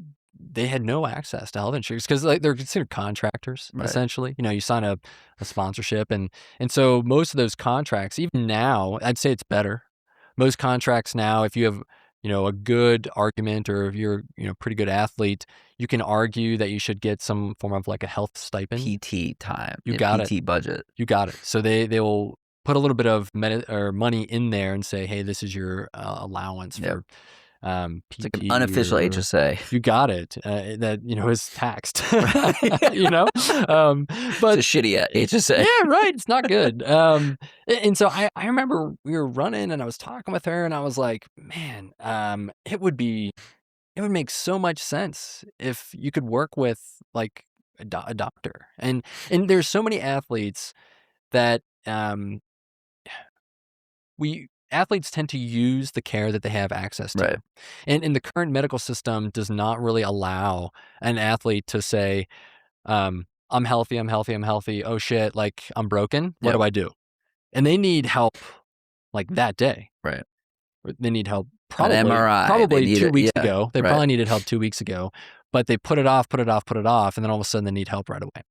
Speaker 1: had no access to health insurance because like they're considered contractors
Speaker 2: Right.
Speaker 1: essentially. You sign a sponsorship, and so most of those contracts, even now, I'd say it's better. Most contracts now, if you have a good argument, or if you're pretty good athlete, you can argue that you should get some form of like a health stipend.
Speaker 2: PT time.
Speaker 1: You got
Speaker 2: PT budget.
Speaker 1: You got it. So they will put a little bit of money in there and say, hey, this is your allowance for PT.
Speaker 2: It's like an unofficial HSA.
Speaker 1: You got it. That is taxed.
Speaker 2: Right.
Speaker 1: But
Speaker 2: it's a shitty HSA.
Speaker 1: Yeah, right. It's not good. And so I remember we were running, and I was talking with her, and I was like, man, it would make so much sense if you could work with like a doctor. And there's so many athletes that athletes tend to use the care that they have access to.
Speaker 2: Right.
Speaker 1: And the current medical system does not really allow an athlete to say, I'm healthy, I'm healthy, I'm healthy. Oh shit, like I'm broken. What do I do? And they need help like that day.
Speaker 2: Right.
Speaker 1: They need help
Speaker 2: An MRI.
Speaker 1: probably 2 weeks
Speaker 2: Yeah.
Speaker 1: ago. They
Speaker 2: Right.
Speaker 1: probably needed help 2 weeks ago, but they put it off, and then all of a sudden they need help right away.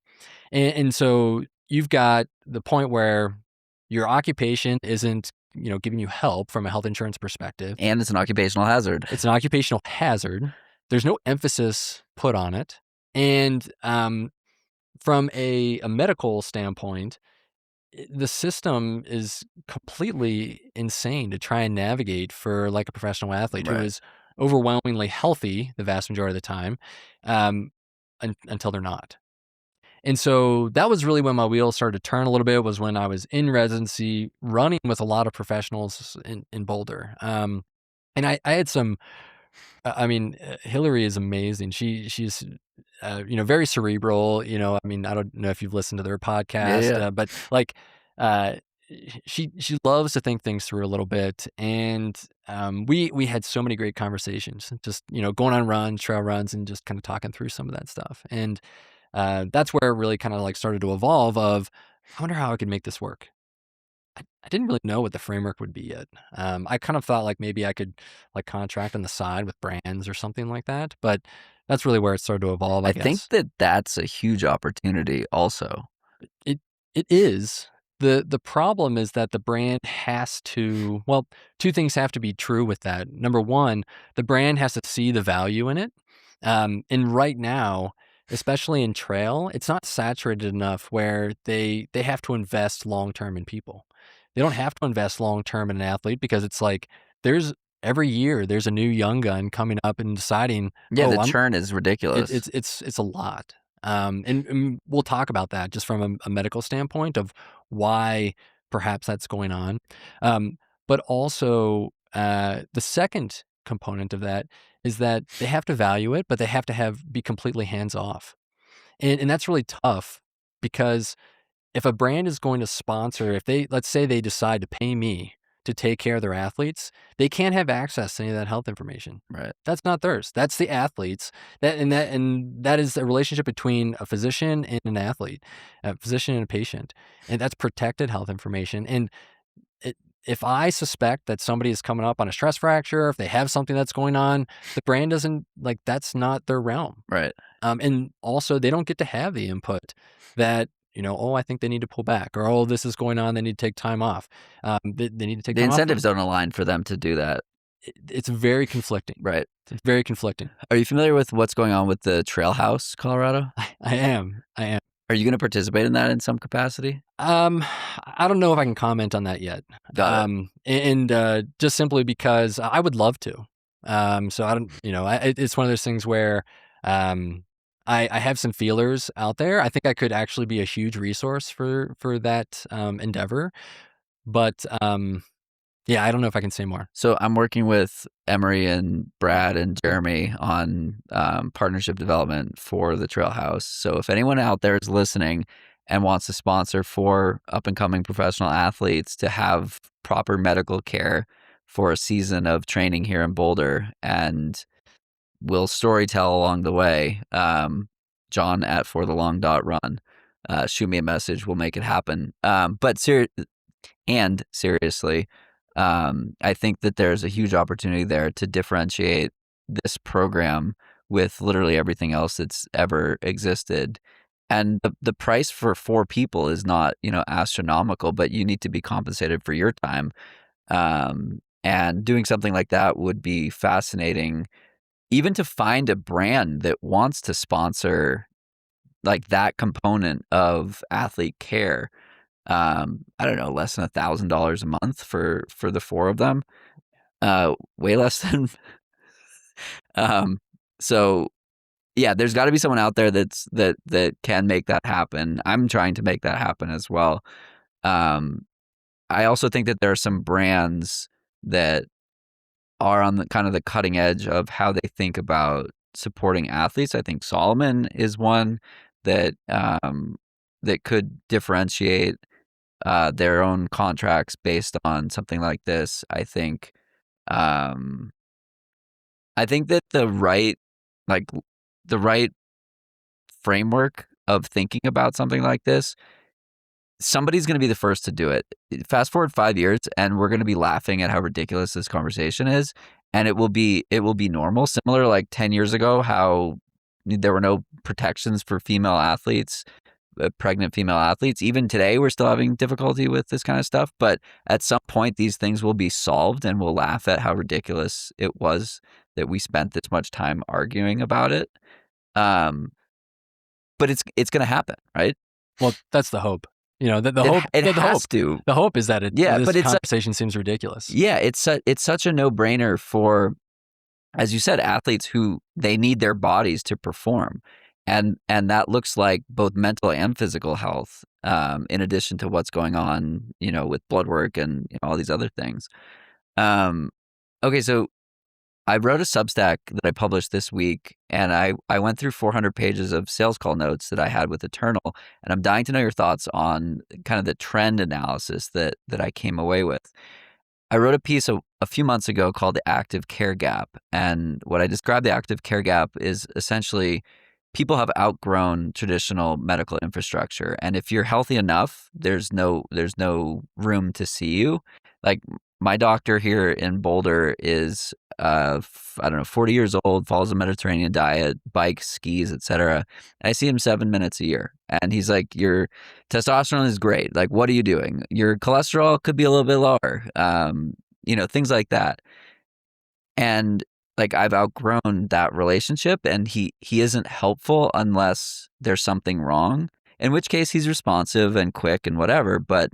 Speaker 1: And so you've got the point where your occupation isn't, giving you help from a health insurance perspective.
Speaker 2: And it's an occupational hazard.
Speaker 1: It's an occupational hazard. There's no emphasis put on it. And from a medical standpoint, the system is completely insane to try and navigate for like a professional athlete who
Speaker 2: Right.
Speaker 1: is overwhelmingly healthy the vast majority of the time, until they're not. And so that was really when my wheels started to turn a little bit, was when I was in residency running with a lot of professionals in Boulder. And I had some, Hillary is amazing. She's, very cerebral, I don't know if you've listened to their podcast,
Speaker 2: Yeah.
Speaker 1: but like, she loves to think things through a little bit. And, we had so many great conversations, just, going on runs, trail runs, and just kind of talking through some of that stuff. And, that's where it really kind of like started to evolve of, I wonder how I could make this work. I didn't really know what the framework would be yet. I kind of thought like maybe I could like contract on the side with brands or something like that, but that's really where it started to evolve, I guess.
Speaker 2: think that that's a huge opportunity also.
Speaker 1: It is. The problem is that the brand has to, well, two things have to be true with that. Number one, the brand has to see the value in it. And right now, especially in trail, it's not saturated enough where they have to invest long-term in people. They don't have to invest long-term in an athlete because it's like every year there's a new young gun coming up and deciding,
Speaker 2: Yeah, the churn is ridiculous.
Speaker 1: it's a lot. And we'll talk about that just from a medical standpoint of why perhaps that's going on. But also, the second component of that is that they have to value it, but they have to be completely hands off. And that's really tough because if a brand is going to sponsor, let's say they decide to pay me to take care of their athletes, they can't have access to any of that health information.
Speaker 2: Right.
Speaker 1: That's not theirs. That's the athletes. That is a relationship between a physician and an athlete, a physician and a patient, and that's protected health information. And if I suspect that somebody is coming up on a stress fracture, if they have something that's going on, the brand doesn't like, that's not their realm.
Speaker 2: Right.
Speaker 1: And also they don't get to have the input that, oh, I think they need to pull back, or, oh, this is going on, they need to take time off. They need to take
Speaker 2: The
Speaker 1: time off.
Speaker 2: incentives don't align for them to do that.
Speaker 1: it's very conflicting.
Speaker 2: Right.
Speaker 1: It's very conflicting.
Speaker 2: Are you familiar with what's going on with the Trail House, Colorado?
Speaker 1: I am. I am.
Speaker 2: Are you going to participate in that in some capacity?
Speaker 1: I don't know if I can comment on that yet.
Speaker 2: Got it.
Speaker 1: And just simply because I would love to. So I don't, it's one of those things where um, I have some feelers out there. I think I could actually be a huge resource for that endeavor. But yeah, I don't know if I can say more.
Speaker 2: So I'm working with Emery and Brad and Jeremy on partnership development for the Trail House. So if anyone out there is listening and wants to sponsor for up and coming professional athletes to have proper medical care for a season of training here in Boulder, and will storytell along the way, John at forthelong.run, shoot me a message. We'll make it happen. But seriously, I think that there's a huge opportunity there to differentiate this program with literally everything else that's ever existed. And the price for 4 people is not, astronomical, but you need to be compensated for your time. And doing something like that would be fascinating, even to find a brand that wants to sponsor like that component of athlete care. I don't know, less than $1,000 a month for the 4 of them. Way less than. So yeah, there's got to be someone out there that can make that happen. I'm trying to make that happen as well. I also think that there are some brands that are on the kind of the cutting edge of how they think about supporting athletes. I think Solomon is one that that could differentiate their own contracts based on something like this. I think that the right framework of thinking about something like this, somebody's going to be the first to do it. Fast forward 5 years, and we're going to be laughing at how ridiculous this conversation is, and it will be normal. Similar, like 10 years ago, how there were no protections for female athletes, pregnant female athletes. Even today, we're still having difficulty with this kind of stuff. But at some point, these things will be solved, and we'll laugh at how ridiculous it was that we spent this much time arguing about it. But it's going to happen, right?
Speaker 1: Well, that's the hope. The hope is that this conversation seems ridiculous.
Speaker 2: Yeah, it's such a no-brainer for, as you said, athletes who they need their bodies to perform. And that looks like both mental and physical health, in addition to what's going on, with blood work and all these other things. Okay, so I wrote a Substack that I published this week, and I went through 400 pages of sales call notes that I had with Eternal, and I'm dying to know your thoughts on kind of the trend analysis that I came away with. I wrote a piece a few months ago called The Active Care Gap, and what I described the active care gap is essentially people have outgrown traditional medical infrastructure, and if you're healthy enough, there's no room to see you. Like, my doctor here in Boulder is, 40 years old, follows a Mediterranean diet, bikes, skis, etc. I see him 7 minutes a year, and he's like, "Your testosterone is great. Like, what are you doing? Your cholesterol could be a little bit lower." Things like that. And like, I've outgrown that relationship, and he isn't helpful unless there's something wrong, in which case he's responsive and quick and whatever. But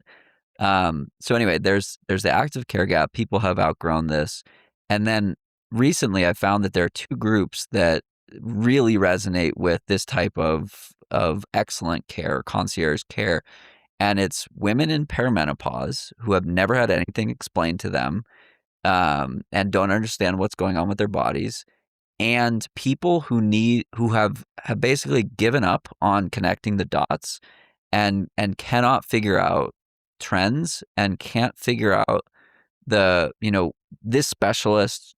Speaker 2: so anyway, there's the active care gap. People have outgrown this. And then recently I found that there are 2 groups that really resonate with this type of excellent care, concierge care. And it's women in perimenopause who have never had anything explained to them, and don't understand what's going on with their bodies, and people who have basically given up on connecting the dots and cannot figure out trends, and can't figure out this specialist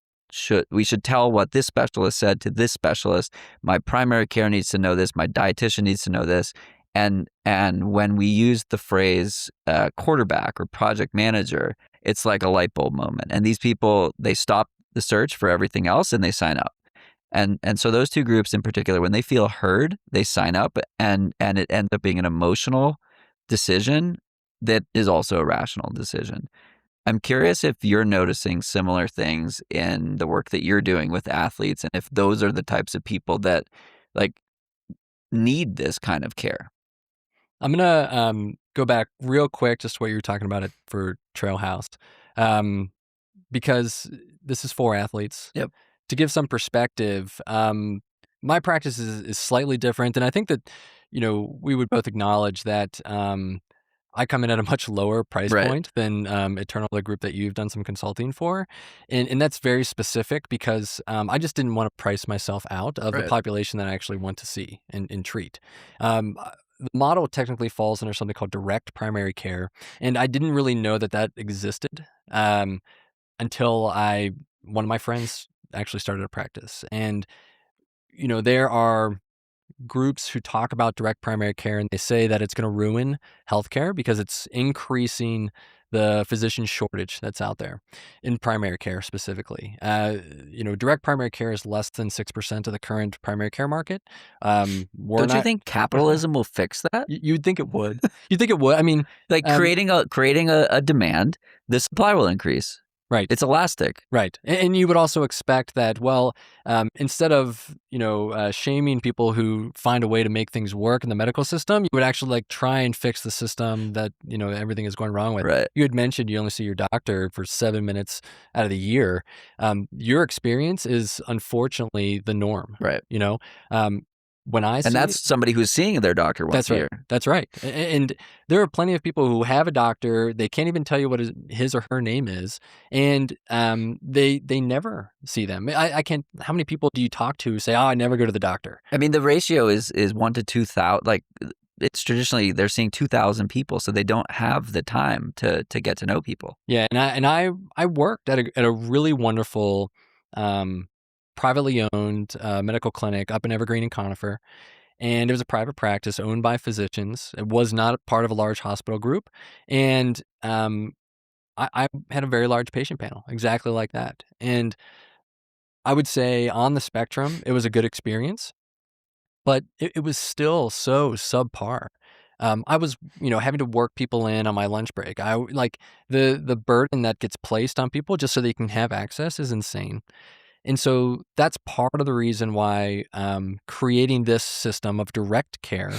Speaker 2: we should tell what this specialist said to this specialist. My primary care needs to know this. My dietitian needs to know this. And when we use the phrase quarterback or project manager, it's like a light bulb moment. And these people, they stop the search for everything else and they sign up. And so those 2 groups in particular, when they feel heard, they sign up, and it ends up being an emotional decision that is also a rational decision. I'm curious if you're noticing similar things in the work that you're doing with athletes, and if those are the types of people that like need this kind of care.
Speaker 1: I'm gonna go back real quick just to what you were talking about it for Trail House, um, because this is for athletes.
Speaker 2: Yep.
Speaker 1: To give some perspective, my practice is slightly different, and I think that we would both acknowledge that I come in at a much lower price
Speaker 2: Right.
Speaker 1: point than Eternal, the group that you've done some consulting for, and that's very specific because I just didn't want to price myself out of the
Speaker 2: Right.
Speaker 1: population that I actually want to see and treat. The model technically falls under something called direct primary care, and I didn't really know that that existed until one of my friends actually started a practice, and there are groups who talk about direct primary care and they say that it's going to ruin healthcare because it's increasing the physician shortage that's out there in primary care specifically. Direct primary care is less than 6% of the current primary care market. We're
Speaker 2: Don't you
Speaker 1: not.
Speaker 2: think capitalism will fix that?
Speaker 1: You'd think it would. You'd think it would. I mean,
Speaker 2: Like
Speaker 1: um,
Speaker 2: creating a demand, the supply will increase.
Speaker 1: right.
Speaker 2: It's elastic.
Speaker 1: Right. And you would also expect that, well, instead of, shaming people who find a way to make things work in the medical system, you would actually like try and fix the system that, everything is going wrong with.
Speaker 2: Right.
Speaker 1: You had mentioned you only see your doctor for 7 minutes out of the year. Your experience is unfortunately the norm,
Speaker 2: Right.
Speaker 1: Um, when I see
Speaker 2: And that's somebody who's seeing their doctor once
Speaker 1: that's
Speaker 2: a
Speaker 1: right.
Speaker 2: year.
Speaker 1: That's right. And there are plenty of people who have a doctor. They can't even tell you what his or her name is, and they never see them. I can't. How many people do you talk to who say, "Oh, I never go to the doctor"?
Speaker 2: I mean, the ratio is 1 to 2,000. Like it's traditionally they're seeing 2,000 people, so they don't have the time to get to know people.
Speaker 1: Yeah, and I worked at a really wonderful, um, privately owned medical clinic up in Evergreen and Conifer. And it was a private practice owned by physicians. It was not a part of a large hospital group. And I had a very large patient panel, exactly like that. And I would say on the spectrum, it was a good experience, but it was still so subpar. I was, having to work people in on my lunch break. Like the burden that gets placed on people just so they can have access is insane. And so that's part of the reason why creating this system of direct care,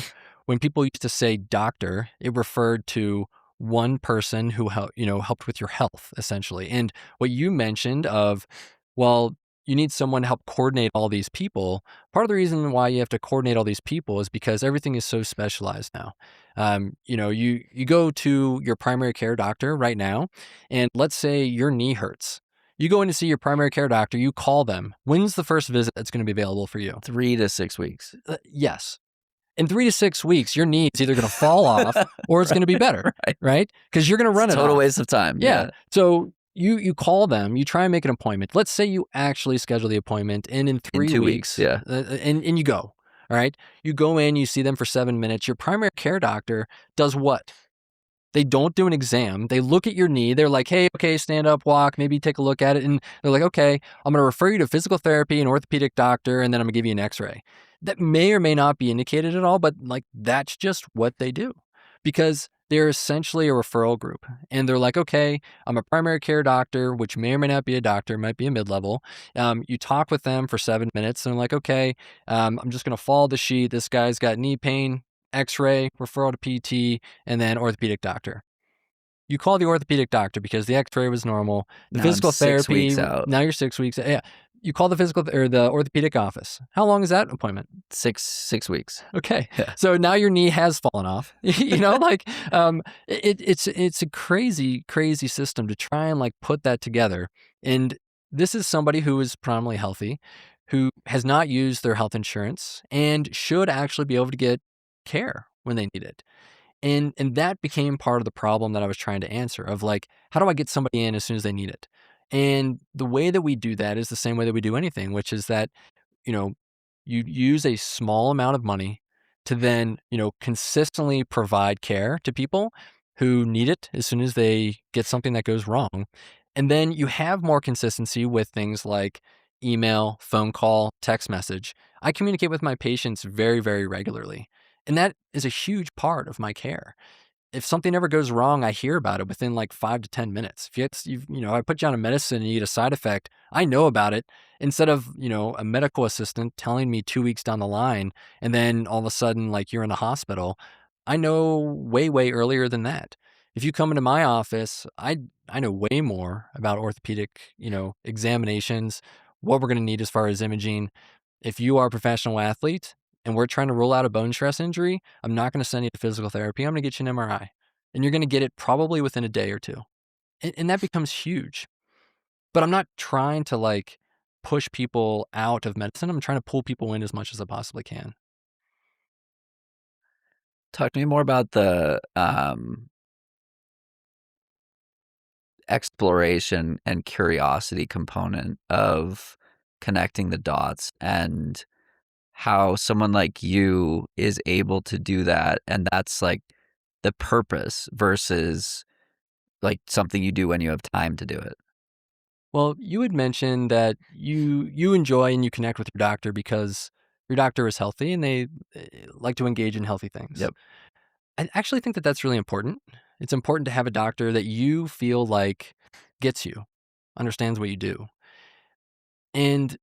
Speaker 1: when people used to say doctor, it referred to one person who helped with your health essentially. And what you mentioned of, well, you need someone to help coordinate all these people. Part of the reason why you have to coordinate all these people is because everything is so specialized now. You go to your primary care doctor right now, and let's say your knee hurts. You go in to see your primary care doctor, you call them. When's the first visit that's going to be available for you?
Speaker 2: 3 to 6 weeks.
Speaker 1: Yes. In 3 to 6 weeks, your knee is either going to fall off or it's going to be better, right? Because you're going to run
Speaker 2: It's
Speaker 1: it
Speaker 2: a total
Speaker 1: off.
Speaker 2: waste of time.
Speaker 1: Yeah. So you call them, you try and make an appointment. Let's say you actually schedule the appointment, and in 3
Speaker 2: 2
Speaker 1: weeks,
Speaker 2: weeks, yeah.
Speaker 1: And you go, all right? You go in, you see them for 7 minutes. Your primary care doctor does what? They don't do an exam. They look at your knee. They're like, hey, okay, stand up, walk, maybe take a look at it. And they're like, okay, I'm going to refer you to physical therapy and orthopedic doctor, and then I'm going to give you an x-ray. That may or may not be indicated at all, but like that's just what they do because they're essentially a referral group. And they're like, okay, I'm a primary care doctor, which may or may not be a doctor, might be a mid-level. You talk with them for 7 minutes and they're like, okay, I'm just going to follow the sheet. This guy's got knee pain, x-ray, referral to PT, and then orthopedic doctor. You call the orthopedic doctor because the x-ray was normal. The
Speaker 2: Now I'm
Speaker 1: physical
Speaker 2: 6
Speaker 1: therapy,
Speaker 2: weeks out.
Speaker 1: now you're 6 weeks. Yeah. You call the physical or the orthopedic office. How long is that appointment?
Speaker 2: 6 weeks.
Speaker 1: Okay.
Speaker 2: Yeah.
Speaker 1: So now your knee has fallen off. It's a crazy, crazy system to try and like put that together. And this is somebody who is predominantly healthy, who has not used their health insurance and should actually be able to get care when they need it. And that became part of the problem that I was trying to answer of like, how do I get somebody in as soon as they need it? And the way that we do that is the same way that we do anything, which is that, you know, you use a small amount of money to then, consistently provide care to people who need it as soon as they get something that goes wrong. And then you have more consistency with things like email, phone call, text message. I communicate with my patients very, very regularly. And that is a huge part of my care. if something ever goes wrong, I hear about it within like 5 to 10 minutes. I put you on a medicine and you get a side effect, I know about it instead of, a medical assistant telling me 2 weeks down the line and then all of a sudden like you're in the hospital. I know way, way earlier than that. If you come into my office, I know way more about orthopedic, examinations, what we're going to need as far as imaging. If you are a professional athlete and we're trying to rule out a bone stress injury, I'm not going to send you to physical therapy. I'm going to get you an MRI. And you're going to get it probably within a day or two. And that becomes huge. But I'm not trying to like push people out of medicine. I'm trying to pull people in as much as I possibly can.
Speaker 2: Talk to me more about the exploration and curiosity component of connecting the dots, and how someone like you is able to do that, and that's like the purpose versus like something you do when you have time to do it.
Speaker 1: Well, you had mentioned that you enjoy and you connect with your doctor because your doctor is healthy and they like to engage in healthy things.
Speaker 2: Yep.
Speaker 1: I actually think that that's really important. It's important to have a doctor that you feel like gets you, understands what you do. And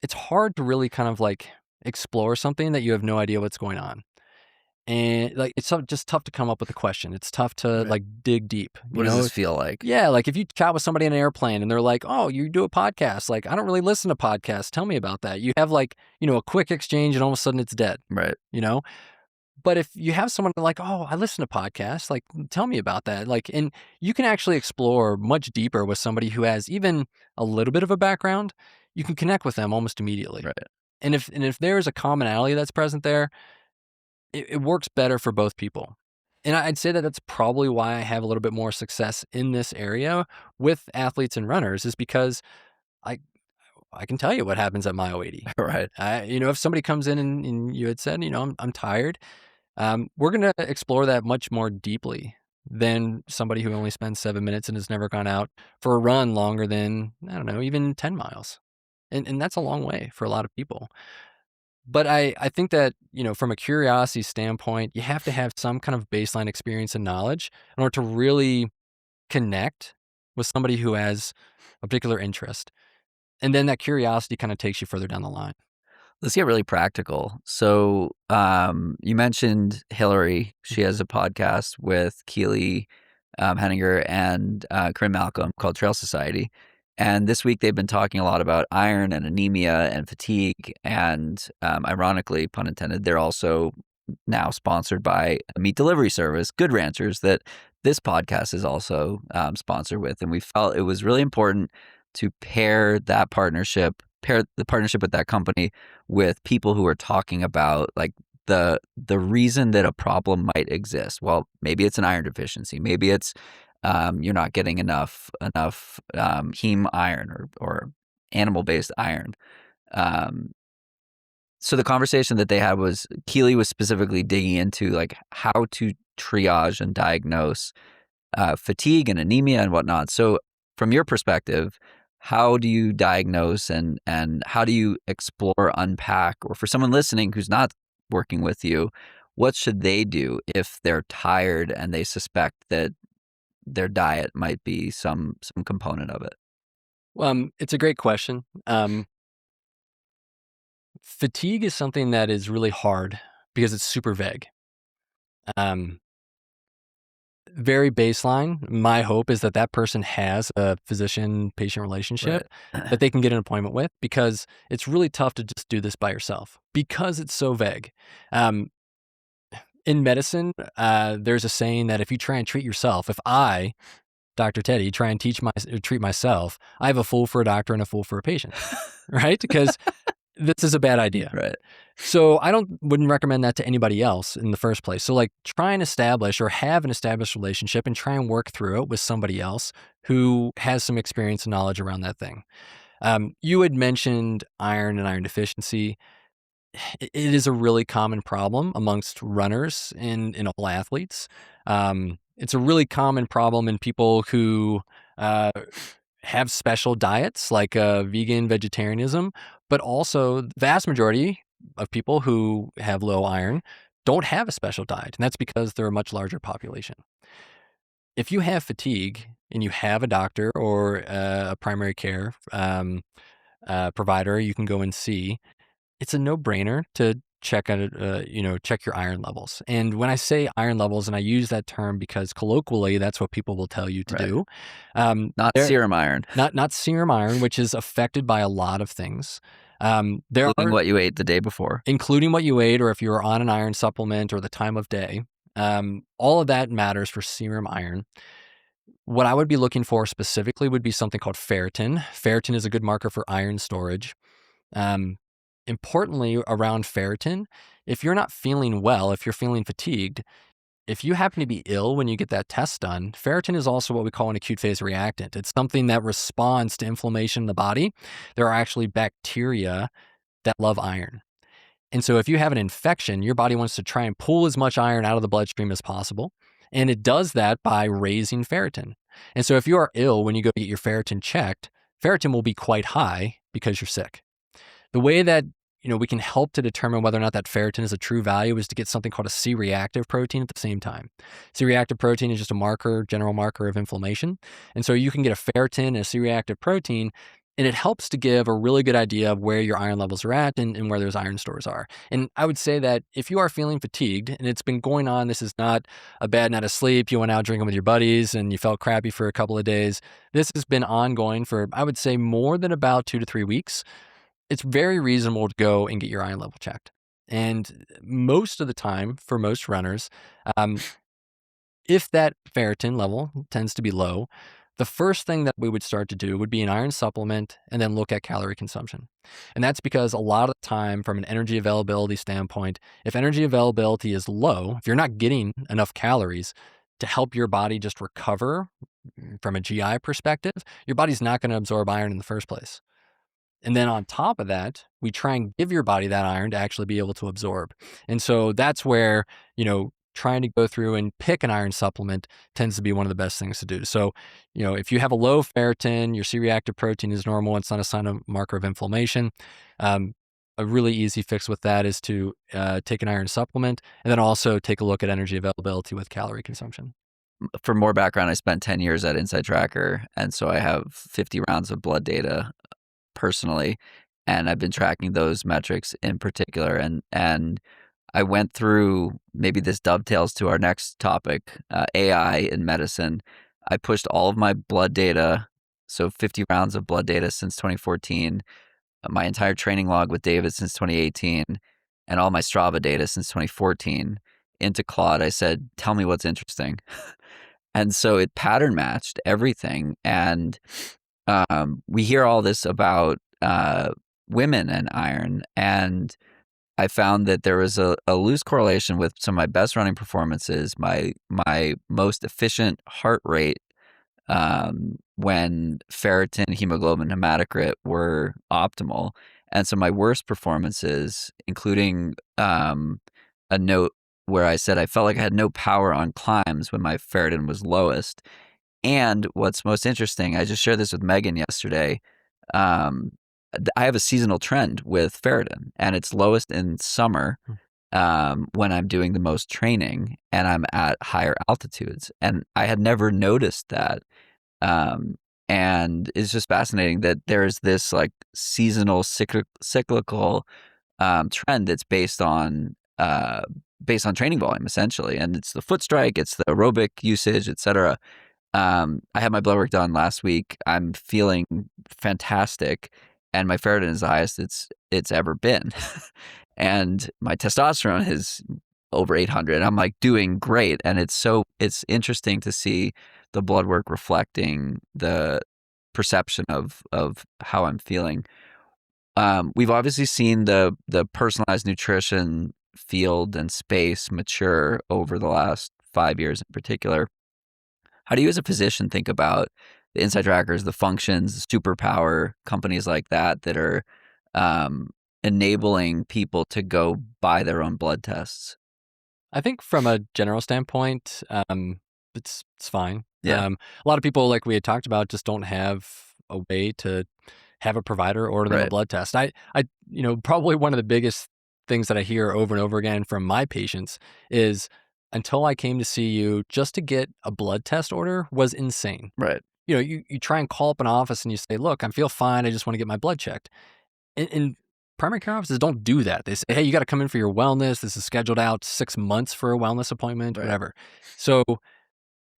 Speaker 1: it's hard to really kind of like explore something that you have no idea what's going on. And like just tough to come up with a question. It's tough to
Speaker 2: Right.
Speaker 1: like dig deep,
Speaker 2: What does this feel like?
Speaker 1: Yeah, like if you chat with somebody on an airplane and they're like, "Oh, you do a podcast." Like, I don't really listen to podcasts. Tell me about that. You have like, a quick exchange and all of a sudden it's dead,
Speaker 2: Right.
Speaker 1: you know? But if you have someone like, "Oh, I listen to podcasts," like, tell me about that. Like, and you can actually explore much deeper with somebody who has even a little bit of a background. You can connect with them almost immediately.
Speaker 2: Right.
Speaker 1: And if there is a commonality that's present there, it works better for both people. And I'd say that that's probably why I have a little bit more success in this area with athletes and runners is because I I can tell you what happens at mile 80.
Speaker 2: Right.
Speaker 1: If somebody comes in and you had said, I'm tired, we're going to explore that much more deeply than somebody who only spends 7 minutes and has never gone out for a run longer than, I don't know, even 10 miles. And that's a long way for a lot of people. But I think that, from a curiosity standpoint, you have to have some kind of baseline experience and knowledge in order to really connect with somebody who has a particular interest. And then that curiosity kind of takes you further down the line.
Speaker 2: Let's get really practical. So, you mentioned Hillary. She has a podcast with Keely Henninger and Corinne Malcolm called Trail Society. And this week they've been talking a lot about iron and anemia and fatigue. And ironically, pun intended, they're also now sponsored by a meat delivery service, Good Ranchers, that this podcast is also sponsored with. And we felt it was really important to pair the partnership with that company with people who are talking about like the reason that a problem might exist. Well, maybe it's an iron deficiency. Maybe it's you're not getting enough heme iron or animal based iron. Um, so the conversation that they had was Keely was specifically digging into like how to triage and diagnose fatigue and anemia and whatnot. So from your perspective, how do you diagnose and how do you explore, unpack, or for someone listening who's not working with you, what should they do if they're tired and they suspect that their diet might be some component of it?
Speaker 1: Well, it's a great question. Fatigue is something that is really hard because it's super vague. Um, Very baseline. My hope is that that person has a physician-patient
Speaker 2: Right.
Speaker 1: relationship that they can get an appointment with because it's really tough to just do this by yourself because it's so vague. Um, in medicine, there's a saying that if you try and treat yourself, if I, Dr. Teddy, try and treat myself, I have a fool for a doctor and a fool for a patient, right? Because this is a bad idea.
Speaker 2: Right.
Speaker 1: So I wouldn't recommend that to anybody else in the first place. So like try and establish or have an established relationship and try and work through it with somebody else who has some experience and knowledge around that thing. You had mentioned iron and iron deficiency. It is a really common problem amongst runners in all athletes. It's a really common problem in people who uh, have special diets like vegan vegetarianism, but also the vast majority of people who have low iron don't have a special diet, and that's because they're a much larger population. If you have fatigue and you have a doctor or a primary care provider you can go and see, it's a no-brainer to check your iron levels. And when I say iron levels, and I use that term because colloquially, that's what people will tell you to
Speaker 2: Right.
Speaker 1: do.
Speaker 2: Not
Speaker 1: There
Speaker 2: serum iron,
Speaker 1: not serum iron, which is affected by a lot of things. There
Speaker 2: including
Speaker 1: are
Speaker 2: what you ate the day before.
Speaker 1: including what you ate or if you were on an iron supplement or the time of day. All of that matters for serum iron. What I would be looking for specifically would be something called ferritin. Ferritin is a good marker for iron storage. Um, Importantly, around ferritin, if you're not feeling well, if you're feeling fatigued, if you happen to be ill when you get that test done, ferritin is also what we call an acute phase reactant. It's something that responds to inflammation in the body. There are actually bacteria that love iron. And so if you have an infection, your body wants to try and pull as much iron out of the bloodstream as possible. And it does that by raising ferritin. And so if you are ill when you go get your ferritin checked, ferritin will be quite high because you're sick. The way that we can help to determine whether or not that ferritin is a true value is to get something called a C-reactive protein at the same time. C-reactive protein is just a marker, general marker of inflammation. And so you can get a ferritin and a C-reactive protein, and it helps to give a really good idea of where your iron levels are at and where those iron stores are. And I would say that if you are feeling fatigued and it's been going on, this is not a bad night of sleep, you went out drinking with your buddies and you felt crappy for a couple of days. This has been ongoing for, I would say, more than about 2 to 3 weeks. It's very reasonable to go and get your iron level checked. And most of the time, for most runners, um, if that ferritin level tends to be low, the first thing that we would start to do would be an iron supplement and then look at calorie consumption. And that's because a lot of the time, from an energy availability standpoint, if energy availability is low, if you're not getting enough calories to help your body just recover from a GI perspective, your body's not going to absorb iron in the first place. And then on top of that, we try and give your body that iron to actually be able to absorb. And so that's where, trying to go through and pick an iron supplement tends to be one of the best things to do. So, if you have a low ferritin, your C-reactive protein is normal, it's not a sign of marker of inflammation. A really easy fix with that is to take an iron supplement and then also take a look at energy availability with calorie consumption.
Speaker 2: For more background, I spent 10 years at Inside Tracker, and so I have 50 rounds of blood data personally, and I've been tracking those metrics in particular. And I went through, maybe this dovetails to our next topic, AI in medicine. I pushed all of my blood data, so 50 rounds of blood data since 2014, my entire training log with David since 2018, and all my Strava data since 2014 into Claude. I said, tell me what's interesting. And so it pattern matched everything. And we hear all this about women and iron, and I found that there was a loose correlation with some of my best running performances, my most efficient heart rate, when ferritin, hemoglobin, hematocrit were optimal, and so my worst performances, including a note where I said I felt like I had no power on climbs when my ferritin was lowest. And what's most interesting, I just shared this with Megan yesterday. I have a seasonal trend with ferritin, and it's lowest in summer when I'm doing the most training and I'm at higher altitudes. And I had never noticed that. And it's just fascinating that there's this like seasonal cyclical trend that's based on training volume essentially, and it's the foot strike, it's the aerobic usage, etc. I had my blood work done last week. I'm feeling fantastic, and my ferritin is the highest it's ever been, and my testosterone is over 800. I'm like doing great, and it's interesting to see the blood work reflecting the perception of how I'm feeling. We've obviously seen the personalized nutrition field and space mature over the last 5 years in particular. How do you as a physician think about the inside trackers, the functions, superpower companies like that that are enabling people to go buy their own blood tests?
Speaker 1: I think from a general standpoint, it's fine.
Speaker 2: Yeah.
Speaker 1: A lot of people, like we had talked about, just don't have a way to have a provider order them a
Speaker 2: Right.
Speaker 1: blood test. Probably one of the biggest things that I hear over and over again from my patients is until I came to see you, just to get a blood test order was insane.
Speaker 2: Right.
Speaker 1: You try and call up an office and you say, look, I feel fine. I just want to get my blood checked. And primary care offices don't do that. They say, hey, you got to come in for your wellness. This is scheduled out 6 months for a wellness appointment,
Speaker 2: Right.
Speaker 1: whatever. So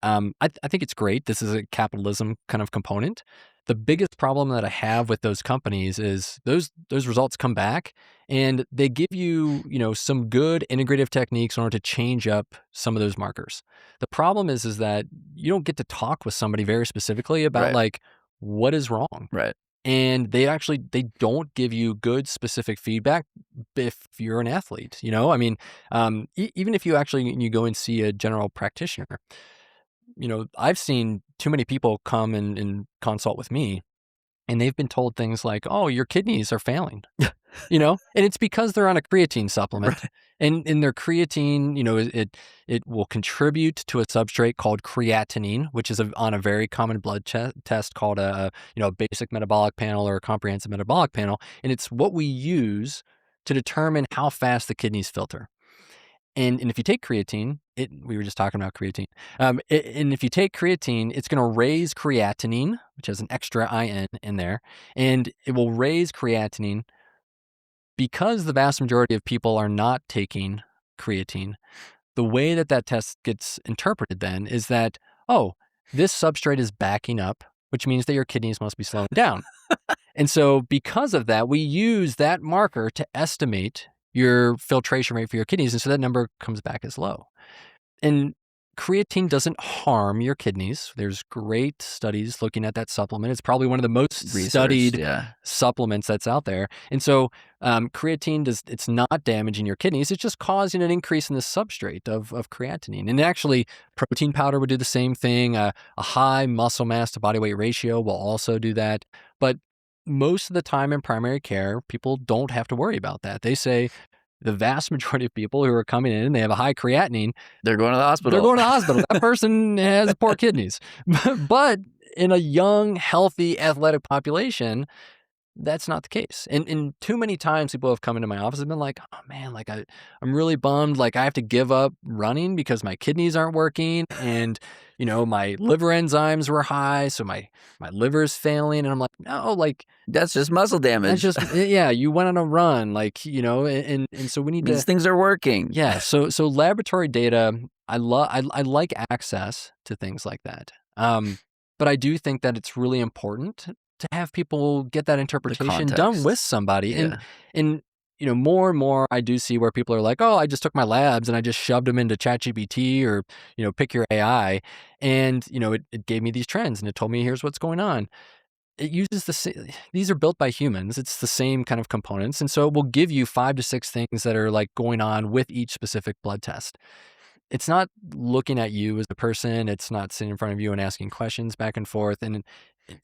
Speaker 1: I think it's great. This is a capitalism kind of component. The biggest problem that I have with those companies is those results come back and they give you, some good integrative techniques in order to change up some of those markers. The problem is that you don't get to talk with somebody very specifically about
Speaker 2: Right.
Speaker 1: like what is wrong.
Speaker 2: Right.
Speaker 1: And they don't give you good specific feedback if you're an athlete, I mean, even if you go and see a general practitioner, I've seen too many people come and consult with me, and they've been told things like, "Oh, your kidneys are failing," and it's because they're on a creatine supplement,
Speaker 2: Right.
Speaker 1: and their creatine, it will contribute to a substrate called creatinine, which is on a very common blood test called a basic metabolic panel or a comprehensive metabolic panel, and it's what we use to determine how fast the kidneys filter. And if you take creatine, we were just talking about creatine. And if you take creatine, it's going to raise creatinine, which has an extra IN in there, and it will raise creatinine because the vast majority of people are not taking creatine. The way that test gets interpreted then is that, oh, this substrate is backing up, which means that your kidneys must be slowing down. And so because of that, we use that marker to estimate your filtration rate for your kidneys. And so that number comes back as low. And creatine doesn't harm your kidneys. There's great studies looking at that supplement. It's probably one of the most studied supplements that's out there. And so creatine it's not damaging your kidneys. It's just causing an increase in the substrate of creatinine. And actually, protein powder would do the same thing. A high muscle mass to body weight ratio will also do that. But most of the time in primary care, people don't have to worry about that. They say the vast majority of people who are coming in and they have a high creatinine,
Speaker 2: they're going to the hospital.
Speaker 1: They're going to the hospital. That person has poor kidneys. But in a young, healthy, athletic population, that's not the case. And too many times people have come into my office and been like, oh man, like I'm really bummed. Like I have to give up running because my kidneys aren't working. And, my liver enzymes were high. So my liver is failing. And I'm like, no, like
Speaker 2: that's just muscle damage.
Speaker 1: that's just, yeah, you went on a run, like, and so we need
Speaker 2: These things are working.
Speaker 1: Yeah. So laboratory data, I like access to things like that. But I do think that it's really important to have people get that interpretation done with somebody.
Speaker 2: Yeah.
Speaker 1: And more and more I do see where people are like, oh, I just took my labs and I just shoved them into ChatGPT or, pick your AI. And, it gave me these trends and it told me, here's what's going on. It uses these are built by humans. It's the same kind of components. And so it will give you 5 to 6 things that are like going on with each specific blood test. It's not looking at you as a person. It's not sitting in front of you and asking questions back and forth. And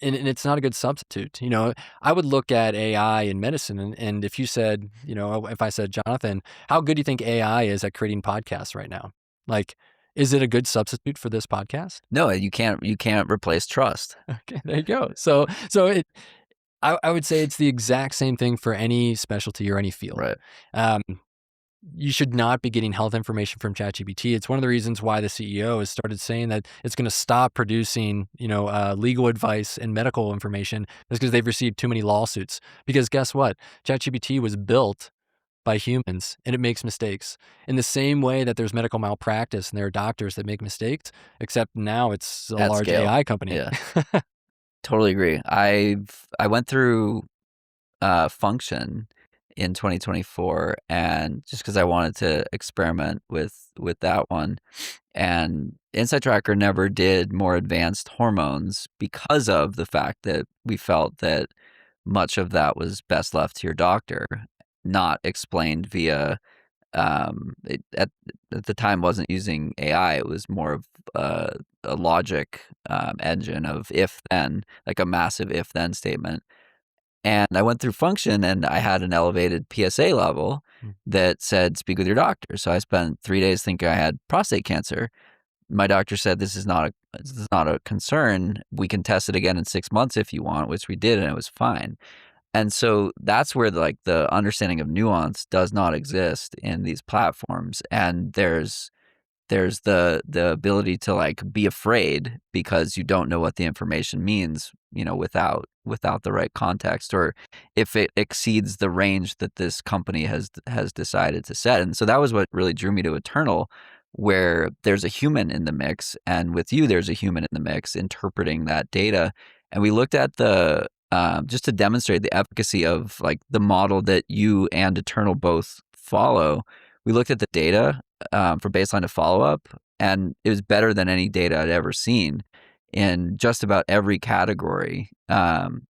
Speaker 1: it's not a good substitute. I would look at AI in medicine. And if you said, if I said, Jonathan, how good do you think AI is at creating podcasts right now? Like, is it a good substitute for this podcast?
Speaker 2: No, you can't replace trust.
Speaker 1: Okay, there you go. So I would say it's the exact same thing for any specialty or any field.
Speaker 2: Right.
Speaker 1: You should not be getting health information from ChatGPT. It's one of the reasons why the CEO has started saying that it's going to stop producing, legal advice and medical information is because they've received too many lawsuits. Because guess what? ChatGPT was built by humans and it makes mistakes in the same way that there's medical malpractice and there are doctors that make mistakes, except now it's a large
Speaker 2: scale.
Speaker 1: AI company.
Speaker 2: Yeah. Totally agree. I went through Function in 2024 and just because I wanted to experiment with that one, and Insight Tracker never did more advanced hormones because of the fact that we felt that much of that was best left to your doctor, not explained via at the time wasn't using AI. It was more of a logic engine of if then, like a massive if then statement. And I went through Function and I had an elevated PSA level that said, speak with your doctor. So I spent 3 days thinking I had prostate cancer. My doctor said, this is not a concern. We can test it again in 6 months if you want, which we did, and it was fine. And so that's where the understanding of nuance does not exist in these platforms. And there's the ability to be afraid because you don't know what the information means, without the right context, or if it exceeds the range that this company has decided to set. And so that was what really drew me to Eternal, where there's a human in the mix, and with you there's a human in the mix interpreting that data. And we looked at the just to demonstrate the efficacy of the model that you and Eternal both follow. We looked at the data for baseline to follow up, and it was better than any data I'd ever seen in just about every category, in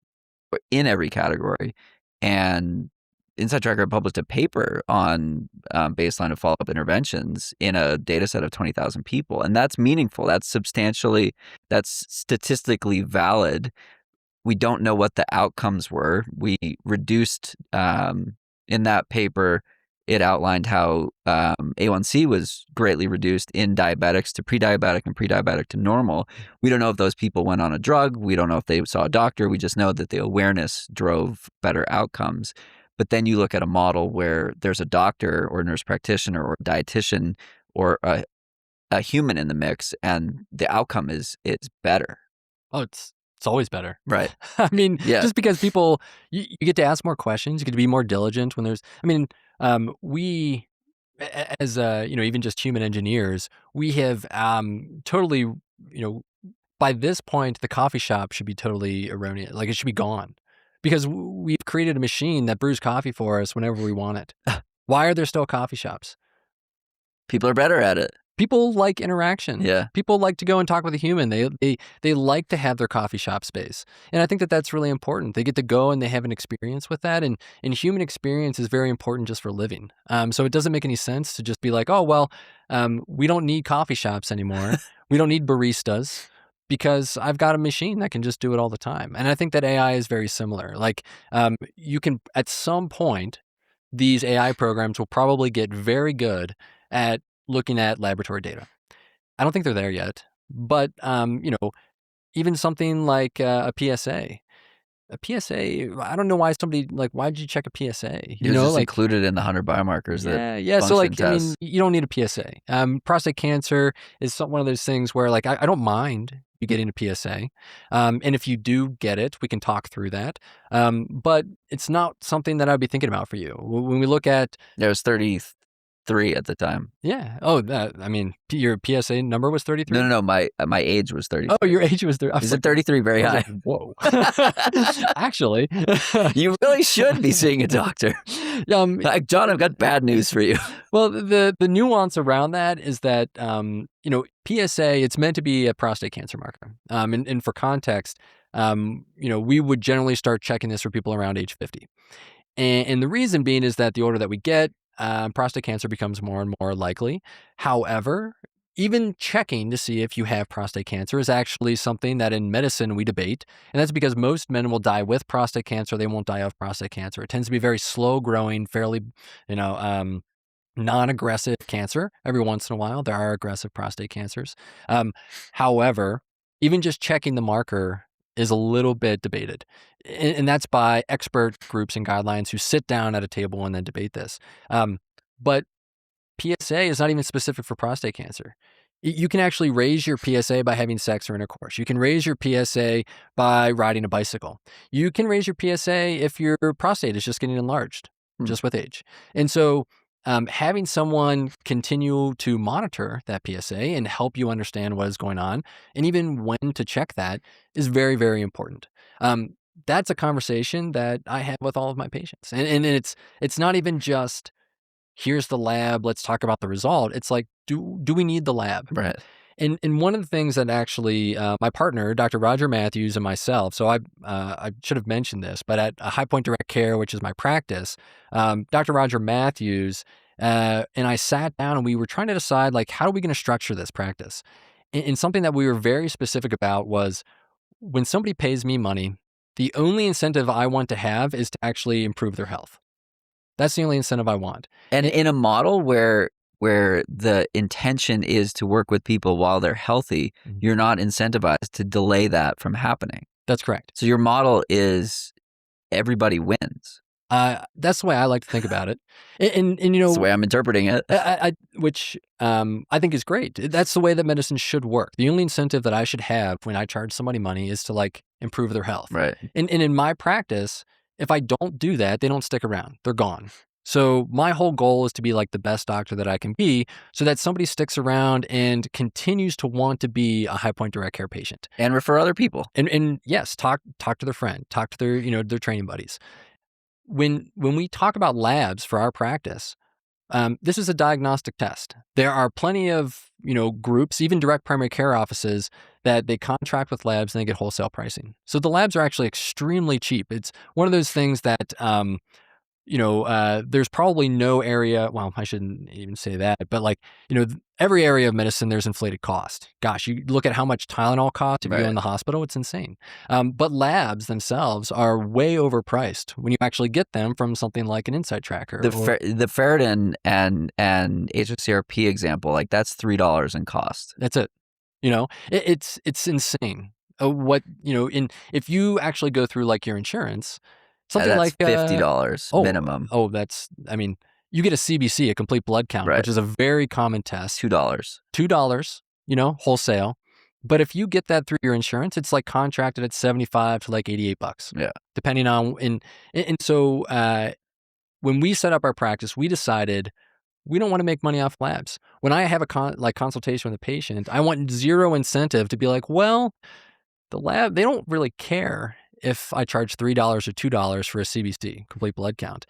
Speaker 2: every category. And Inside Tracker published a paper on baseline to follow up interventions in a data set of 20,000 people. And that's meaningful. That's statistically valid. We don't know what the outcomes were. We reduced, in that paper, it outlined how A1C was greatly reduced in diabetics to pre-diabetic and pre-diabetic to normal. We don't know if those people went on a drug. We don't know if they saw a doctor. We just know that the awareness drove better outcomes. But then you look at a model where there's a doctor or nurse practitioner or dietitian or a human in the mix, and the outcome is better.
Speaker 1: Oh, it's always better.
Speaker 2: Right.
Speaker 1: I mean,
Speaker 2: Yeah.
Speaker 1: just because people, you get to ask more questions, you get to be more diligent when there's, we, as, even just human engineers, we have totally, by this point, the coffee shop should be totally erroneous. Like, it should be gone because we've created a machine that brews coffee for us whenever we want it. Why are there still coffee shops?
Speaker 2: People are better at it.
Speaker 1: People like interaction.
Speaker 2: Yeah.
Speaker 1: People like to go and talk with a human. They like to have their coffee shop space. And I think that that's really important. They get to go and they have an experience with that. And human experience is very important just for living. So it doesn't make any sense to just be like, oh, well, we don't need coffee shops anymore. We don't need baristas because I've got a machine that can just do it all the time. And I think that AI is very similar. You can, at some point, these AI programs will probably get very good at looking at laboratory data. I don't think they're there yet, but even something like a PSA. A PSA, I don't know why somebody why did you check a PSA?
Speaker 2: It's just included in the 100 biomarkers.
Speaker 1: Yeah. So you don't need a PSA. Prostate cancer is one of those things where I don't mind you getting a PSA, and if you do get it, we can talk through that. But it's not something that I'd be thinking about for you. When we look at,
Speaker 2: there was 33 at the time.
Speaker 1: Yeah. Oh, your PSA number was 33?
Speaker 2: No. My age was 33.
Speaker 1: Oh, your age was 33.
Speaker 2: Is it 33 very high?
Speaker 1: Whoa. Actually.
Speaker 2: You really should be seeing a doctor. John, I've got bad news for you.
Speaker 1: Well, the nuance around that is that, PSA, it's meant to be a prostate cancer marker. And for context, we would generally start checking this for people around age 50. And the reason being is that the older that we get, prostate cancer becomes more and more likely. However, even checking to see if you have prostate cancer is actually something that in medicine we debate. And that's because most men will die with prostate cancer. They won't die of prostate cancer. It tends to be very slow growing, fairly, non-aggressive cancer. Every once in a while, there are aggressive prostate cancers. However, even just checking the marker is a little bit debated. And that's by expert groups and guidelines who sit down at a table and then debate this. But PSA is not even specific for prostate cancer. You can actually raise your PSA by having sex or intercourse. You can raise your PSA by riding a bicycle. You can raise your PSA if your prostate is just getting enlarged, just with age. And so having someone continue to monitor that PSA and help you understand what is going on, and even when to check that, is very, very important. That's a conversation that I have with all of my patients. And it's not even just, here's the lab, let's talk about the result. It's like, do we need the lab?
Speaker 2: Right.
Speaker 1: And one of the things that actually my partner, Dr. Roger Matthews, and myself, so I should have mentioned this, but at Highpoint Direct Care, which is my practice, Dr. Roger Matthews and I sat down and we were trying to decide, how are we going to structure this practice? And something that we were very specific about was, when somebody pays me money, the only incentive I want to have is to actually improve their health. That's the only incentive I want.
Speaker 2: And in a model where the intention is to work with people while they're healthy, you're not incentivized to delay that from happening.
Speaker 1: That's correct.
Speaker 2: So your model is everybody wins.
Speaker 1: That's the way I like to think about it. And
Speaker 2: That's the way I'm interpreting it.
Speaker 1: which I think is great. That's the way that medicine should work. The only incentive that I should have when I charge somebody money is to like improve their health.
Speaker 2: Right.
Speaker 1: And in my practice, if I don't do that, they don't stick around. They're gone. So my whole goal is to be like the best doctor that I can be so that somebody sticks around and continues to want to be a Highpoint Direct Care patient.
Speaker 2: And refer other people.
Speaker 1: And yes, talk to their friend, talk to their, their training buddies. When we talk about labs for our practice, this is a diagnostic test. There are plenty of, groups, even direct primary care offices that they contract with labs and they get wholesale pricing. So the labs are actually extremely cheap. It's one of those things that, there's probably no area, well, I shouldn't even say that, but like, every area of medicine, there's inflated cost. Gosh, you look at how much Tylenol costs if you go in the hospital, it's insane. But labs themselves are way overpriced when you actually get them from something like an Insight Tracker.
Speaker 2: The Ferritin and HSCRP example, like that's $3 in cost.
Speaker 1: That's it. It's insane. If you actually go through like your insurance, something
Speaker 2: that's
Speaker 1: like
Speaker 2: $50 minimum.
Speaker 1: You get a CBC, a complete blood count, which is a very common test. $2, wholesale. But if you get that through your insurance, it's like contracted at $75 to like $88.
Speaker 2: Yeah.
Speaker 1: Depending on, and so when we set up our practice, we decided we don't want to make money off labs. When I have a consultation with a patient, I want zero incentive to be like, well, the lab, they don't really care if I charge $3 or $2 for a CBC, complete blood count.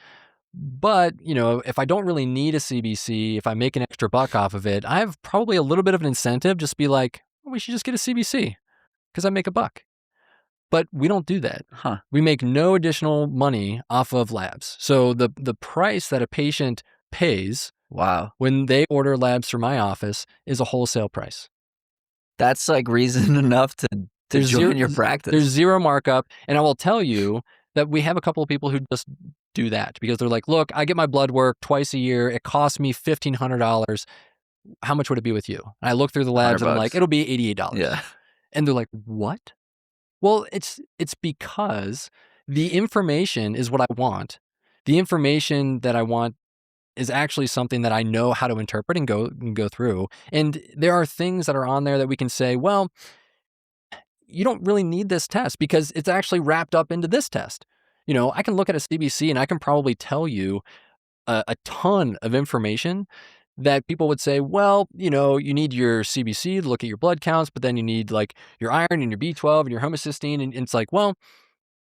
Speaker 1: But, if I don't really need a CBC, if I make an extra buck off of it, I have probably a little bit of an incentive just be like, well, we should just get a CBC because I make a buck. But we don't do that. We make no additional money off of labs. So the price that a patient pays when they order labs through my office is a wholesale price.
Speaker 2: That's like reason enough to join your practice.
Speaker 1: There's zero markup. And I will tell you that we have a couple of people who just do that because they're like, look, I get my blood work twice a year. It costs me $1,500. How much would it be with you? And I look through the labs and I'm like, it'll be $88.
Speaker 2: Yeah.
Speaker 1: And they're like, what? Well, it's because the information is what I want. The information that I want is actually something that I know how to interpret and go through. And there are things that are on there that we can say, well, you don't really need this test because it's actually wrapped up into this test. I can look at a CBC and I can probably tell you a ton of information that people would say, well, you need your CBC to look at your blood counts, but then you need like your iron and your B12 and your homocysteine. And it's like, well,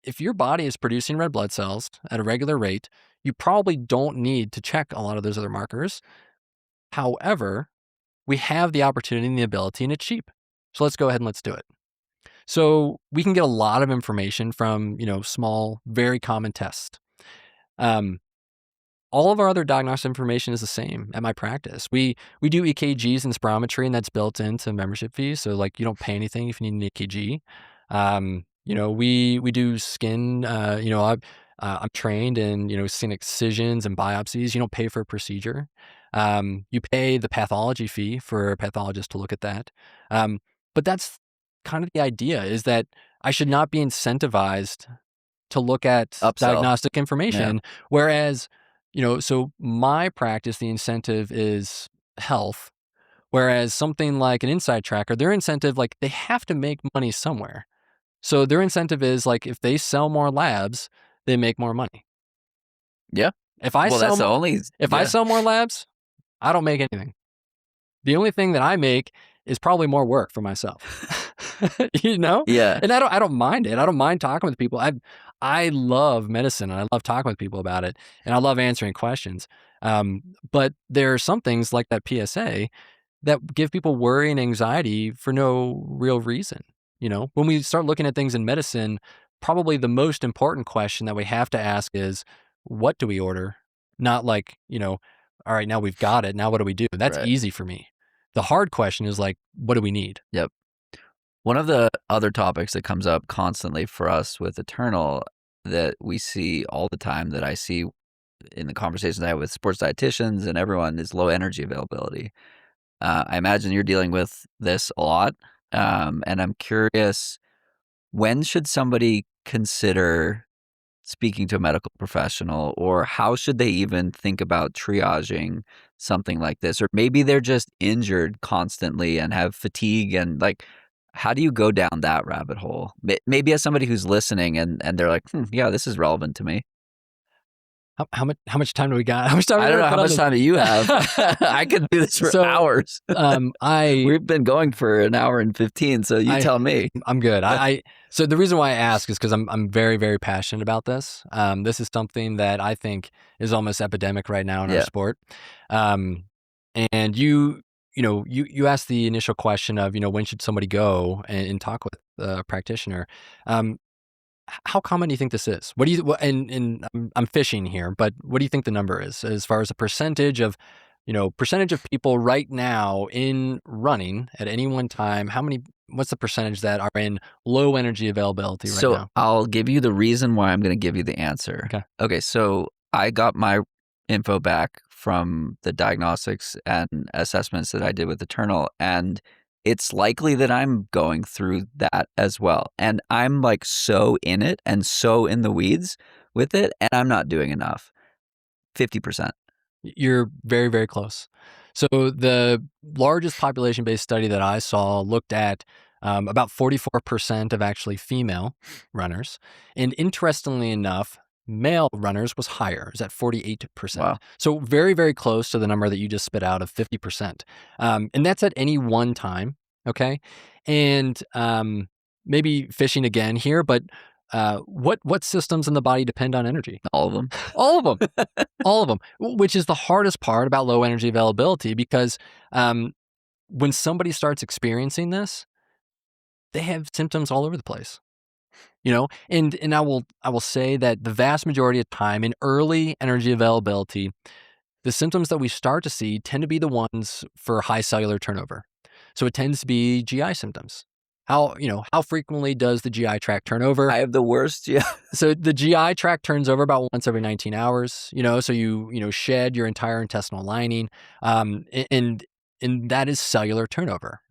Speaker 1: if your body is producing red blood cells at a regular rate, you probably don't need to check a lot of those other markers. However, we have the opportunity and the ability and it's cheap. So let's go ahead and let's do it. So we can get a lot of information from, small, very common tests. All of our other diagnostic information is the same at my practice. We do EKGs and spirometry, and that's built into membership fees. So like you don't pay anything if you need an EKG. We do skin. I'm trained in skin excisions and biopsies. You don't pay for a procedure. You pay the pathology fee for a pathologist to look at that. But that's kind of the idea is that I should not be incentivized to look at diagnostic information. Yeah. Whereas, so my practice, the incentive is health. Whereas something like an Insight Tracker, their incentive, like they have to make money somewhere. So their incentive is like, if they sell more labs, they make more money.
Speaker 2: Yeah.
Speaker 1: If I sell more labs, I don't make anything. The only thing that I make is probably more work for myself.
Speaker 2: Yeah.
Speaker 1: And I don't mind it. I don't mind talking with people. I love medicine and I love talking with people about it and I love answering questions. But there are some things like that PSA that give people worry and anxiety for no real reason. When we start looking at things in medicine, probably the most important question that we have to ask is, what do we order? Not like, all right, now we've got it. Now what do we do? That's easy for me. The hard question is like, what do we need?
Speaker 2: Yep. One of the other topics that comes up constantly for us with Eternal that we see all the time, that I see in the conversations I have with sports dietitians and everyone, is low energy availability. I imagine you're dealing with this a lot. And I'm curious, when should somebody consider speaking to a medical professional, or how should they even think about triaging something like this? Or maybe they're just injured constantly and have fatigue, and like, how do you go down that rabbit hole? Maybe as somebody who's listening and they're like, yeah, this is relevant to me.
Speaker 1: How much time do we got? How much time
Speaker 2: I
Speaker 1: are we
Speaker 2: don't know
Speaker 1: gonna
Speaker 2: how
Speaker 1: put on
Speaker 2: much
Speaker 1: this?
Speaker 2: time do you have. I could do this for
Speaker 1: So,
Speaker 2: hours.
Speaker 1: I
Speaker 2: We've been going for an hour and 15, so you
Speaker 1: I
Speaker 2: tell me.
Speaker 1: I'm good. So the reason why I ask is because I'm very, very passionate about this. This is something that I think is almost epidemic right now in our
Speaker 2: Yeah.
Speaker 1: sport. Um, and you asked the initial question of, when should somebody go and talk with a practitioner? Um, how common do you think this is? What do you, and I'm fishing here, but what do you think the number is as far as a percentage of people right now in running at any one time? What's the percentage that are in low energy availability right
Speaker 2: So
Speaker 1: now?
Speaker 2: I'll give you the reason why I'm going to give you the answer.
Speaker 1: Okay.
Speaker 2: Okay, so I got my info back from the diagnostics and assessments that I did with Eternal, and it's likely that I'm going through that as well. And I'm like so in it and so in the weeds with it, and I'm not doing enough. 50%.
Speaker 1: You're very, very close. So the largest population-based study that I saw looked at about 44% of actually female runners. And interestingly enough, male runners was higher, it was at 48%.
Speaker 2: Wow.
Speaker 1: So very, very close to the number that you just spit out of 50%. And that's at any one time, okay? And maybe fishing again here, but what systems in the body depend on energy?
Speaker 2: All of them.
Speaker 1: All of them. All of them, which is the hardest part about low energy availability because when somebody starts experiencing this, they have symptoms all over the place. And I will say that the vast majority of time in early energy availability, the symptoms that we start to see tend to be the ones for high cellular turnover. So it tends to be GI symptoms. How frequently does the GI tract turn over?
Speaker 2: I have the worst. Yeah.
Speaker 1: So the GI tract turns over about once every 19 hours, so you shed your entire intestinal lining, and that is cellular turnover.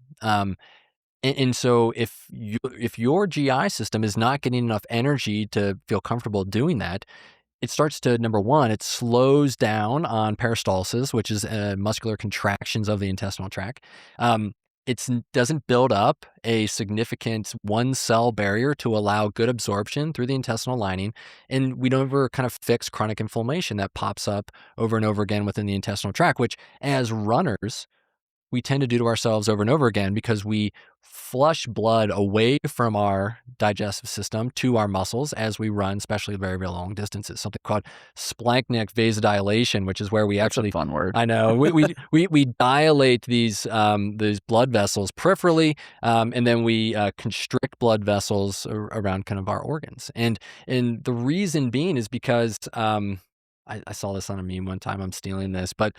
Speaker 1: And so if your GI system is not getting enough energy to feel comfortable doing that, it starts to, number one, it slows down on peristalsis, which is muscular contractions of the intestinal tract. It doesn't build up a significant one cell barrier to allow good absorption through the intestinal lining. And we don't ever kind of fix chronic inflammation that pops up over and over again within the intestinal tract, which as runners, we tend to do to ourselves over and over again because we flush blood away from our digestive system to our muscles as we run, especially very, very long distances. Something called splanchnic vasodilation, which is where we
Speaker 2: That's
Speaker 1: actually,
Speaker 2: a fun word.
Speaker 1: I know, we dilate these blood vessels peripherally, and then we constrict blood vessels around kind of our organs. And the reason being is because I saw this on a meme one time. I'm stealing this, but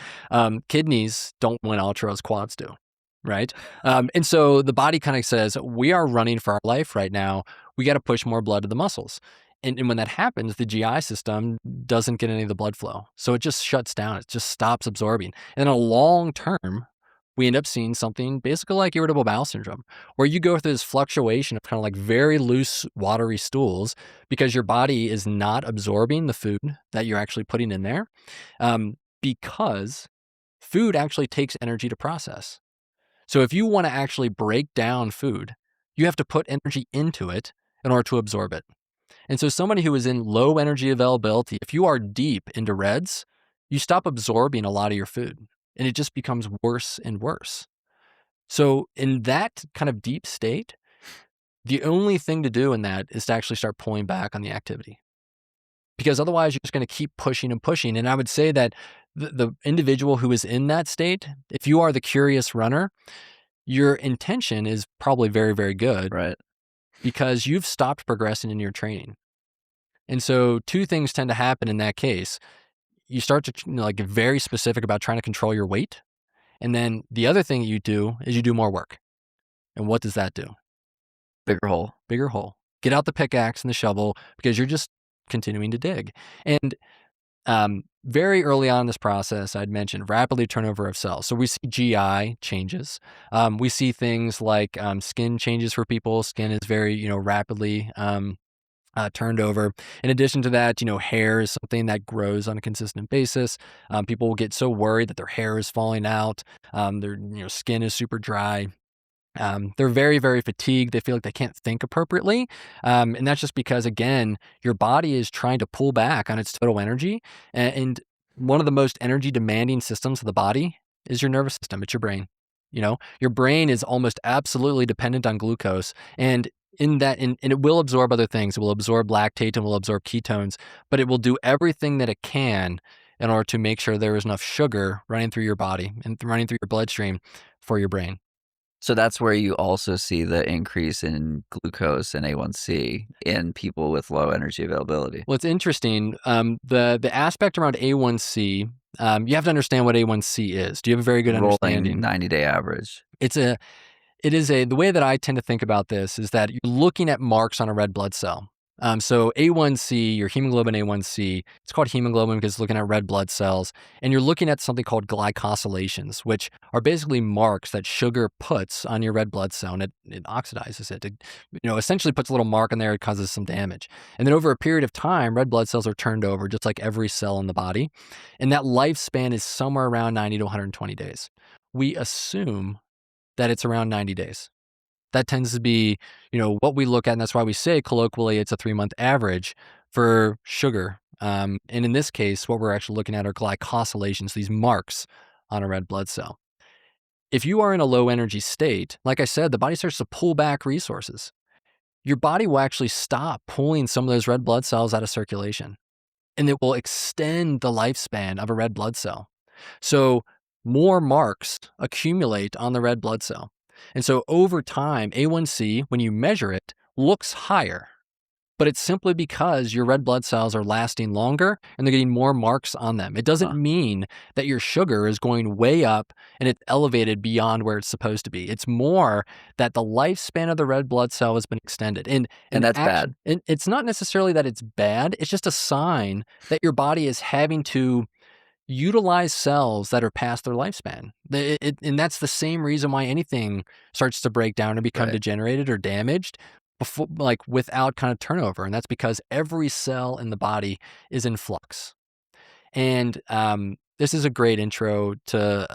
Speaker 1: kidneys don't win ultras, quads do, right? And so the body kind of says, we are running for our life right now. We got to push more blood to the muscles. And when that happens, the GI system doesn't get any of the blood flow. So it just shuts down. It just stops absorbing. And in a long term, we end up seeing something basically like irritable bowel syndrome, where you go through this fluctuation of kind of like very loose, watery stools because your body is not absorbing the food that you're actually putting in there, because food actually takes energy to process. So if you want to actually break down food, you have to put energy into it in order to absorb it. And so somebody who is in low energy availability, if you are deep into reds, you stop absorbing a lot of your food and it just becomes worse and worse. So in that kind of deep state, the only thing to do in that is to actually start pulling back on the activity. Because otherwise you're just going to keep pushing and pushing. And I would say that the individual who is in that state, if you are the curious runner, your intention is probably very, very good,
Speaker 2: Right.
Speaker 1: because you've stopped progressing in your training. And so two things tend to happen in that case. You start to get very specific about trying to control your weight. And then the other thing you do is you do more work. And what does that do?
Speaker 2: Bigger hole.
Speaker 1: Bigger hole. Get out the pickaxe and the shovel because you're just continuing to dig. And very early on in this process, I'd mentioned rapidly turnover of cells. So we see GI changes. We see things like skin changes for people. Skin is very, rapidly turned over. In addition to that, hair is something that grows on a consistent basis. People will get so worried that their hair is falling out. Their skin is super dry. They're very, very fatigued. They feel like they can't think appropriately. And that's just because, again, your body is trying to pull back on its total energy. And one of the most energy demanding systems of the body is your nervous system. It's your brain. Your brain is almost absolutely dependent on glucose. And and it will absorb other things. It will absorb lactate and will absorb ketones, but it will do everything that it can in order to make sure there is enough sugar running through your body and running through your bloodstream for your brain.
Speaker 2: So that's where you also see the increase in glucose and A1C in people with low energy availability.
Speaker 1: Well, it's interesting. The aspect around A1C, you have to understand what A1C is. Do you have a very good
Speaker 2: Rolling
Speaker 1: understanding?
Speaker 2: 90-day average.
Speaker 1: The way that I tend to think about this is that you're looking at marks on a red blood cell. So A1C, your hemoglobin A1C, it's called hemoglobin because it's looking at red blood cells. And you're looking at something called glycosylations, which are basically marks that sugar puts on your red blood cell, and it oxidizes it. It, essentially puts a little mark on there. It causes some damage. And then over a period of time, red blood cells are turned over, just like every cell in the body. And that lifespan is somewhere around 90 to 120 days. We assume that it's around 90 days. That tends to be, what we look at, and that's why we say colloquially it's a 3-month average for sugar. And in this case, what we're actually looking at are glycosylations, these marks on a red blood cell. If you are in a low energy state, like I said, the body starts to pull back resources. Your body will actually stop pulling some of those red blood cells out of circulation, and it will extend the lifespan of a red blood cell. So more marks accumulate on the red blood cell. And so over time, A1C, when you measure it, looks higher, but it's simply because your red blood cells are lasting longer and they're getting more marks on them. It doesn't mean that your sugar is going way up and it's elevated beyond where it's supposed to be. It's more that the lifespan of the red blood cell has been extended. And
Speaker 2: that's bad.
Speaker 1: And it's not necessarily that it's bad. It's just a sign that your body is having to utilize cells that are past their lifespan. And that's the same reason why anything starts to break down or become degenerated or damaged before, without kind of turnover. And that's because every cell in the body is in flux. And this is a great intro to,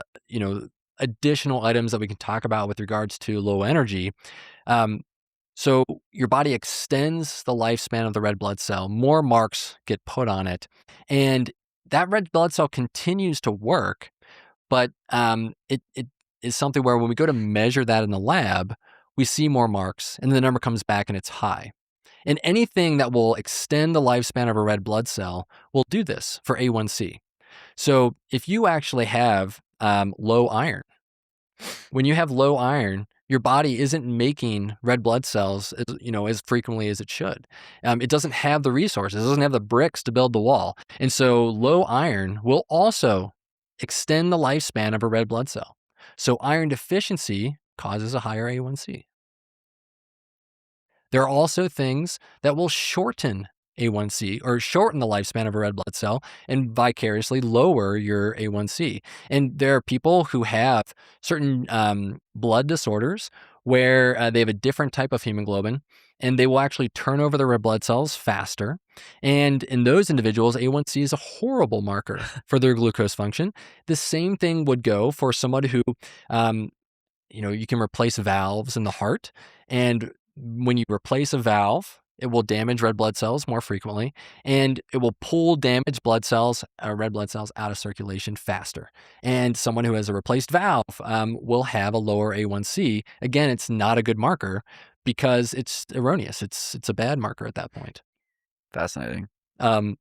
Speaker 1: additional items that we can talk about with regards to low energy. So your body extends the lifespan of the red blood cell, more marks get put on it, and that red blood cell continues to work, but it is something where when we go to measure that in the lab, we see more marks, and the number comes back and it's high. And anything that will extend the lifespan of a red blood cell will do this for A1C. So if you actually have low iron, when you have low iron, your body isn't making red blood cells, as frequently as it should. It doesn't have the resources. It doesn't have the bricks to build the wall. And so low iron will also extend the lifespan of a red blood cell. So iron deficiency causes a higher A1C. There are also things that will shorten A1C or shorten the lifespan of a red blood cell and vicariously lower your A1C. And there are people who have certain blood disorders where they have a different type of hemoglobin and they will actually turn over the red blood cells faster. And in those individuals, A1C is a horrible marker for their glucose function. The same thing would go for somebody who, you can replace valves in the heart. And when you replace a valve, it will damage red blood cells more frequently, and it will pull damaged red blood cells out of circulation faster. And someone who has a replaced valve will have a lower A1C. Again, it's not a good marker because it's erroneous. It's a bad marker at that point.
Speaker 2: Fascinating.
Speaker 1: I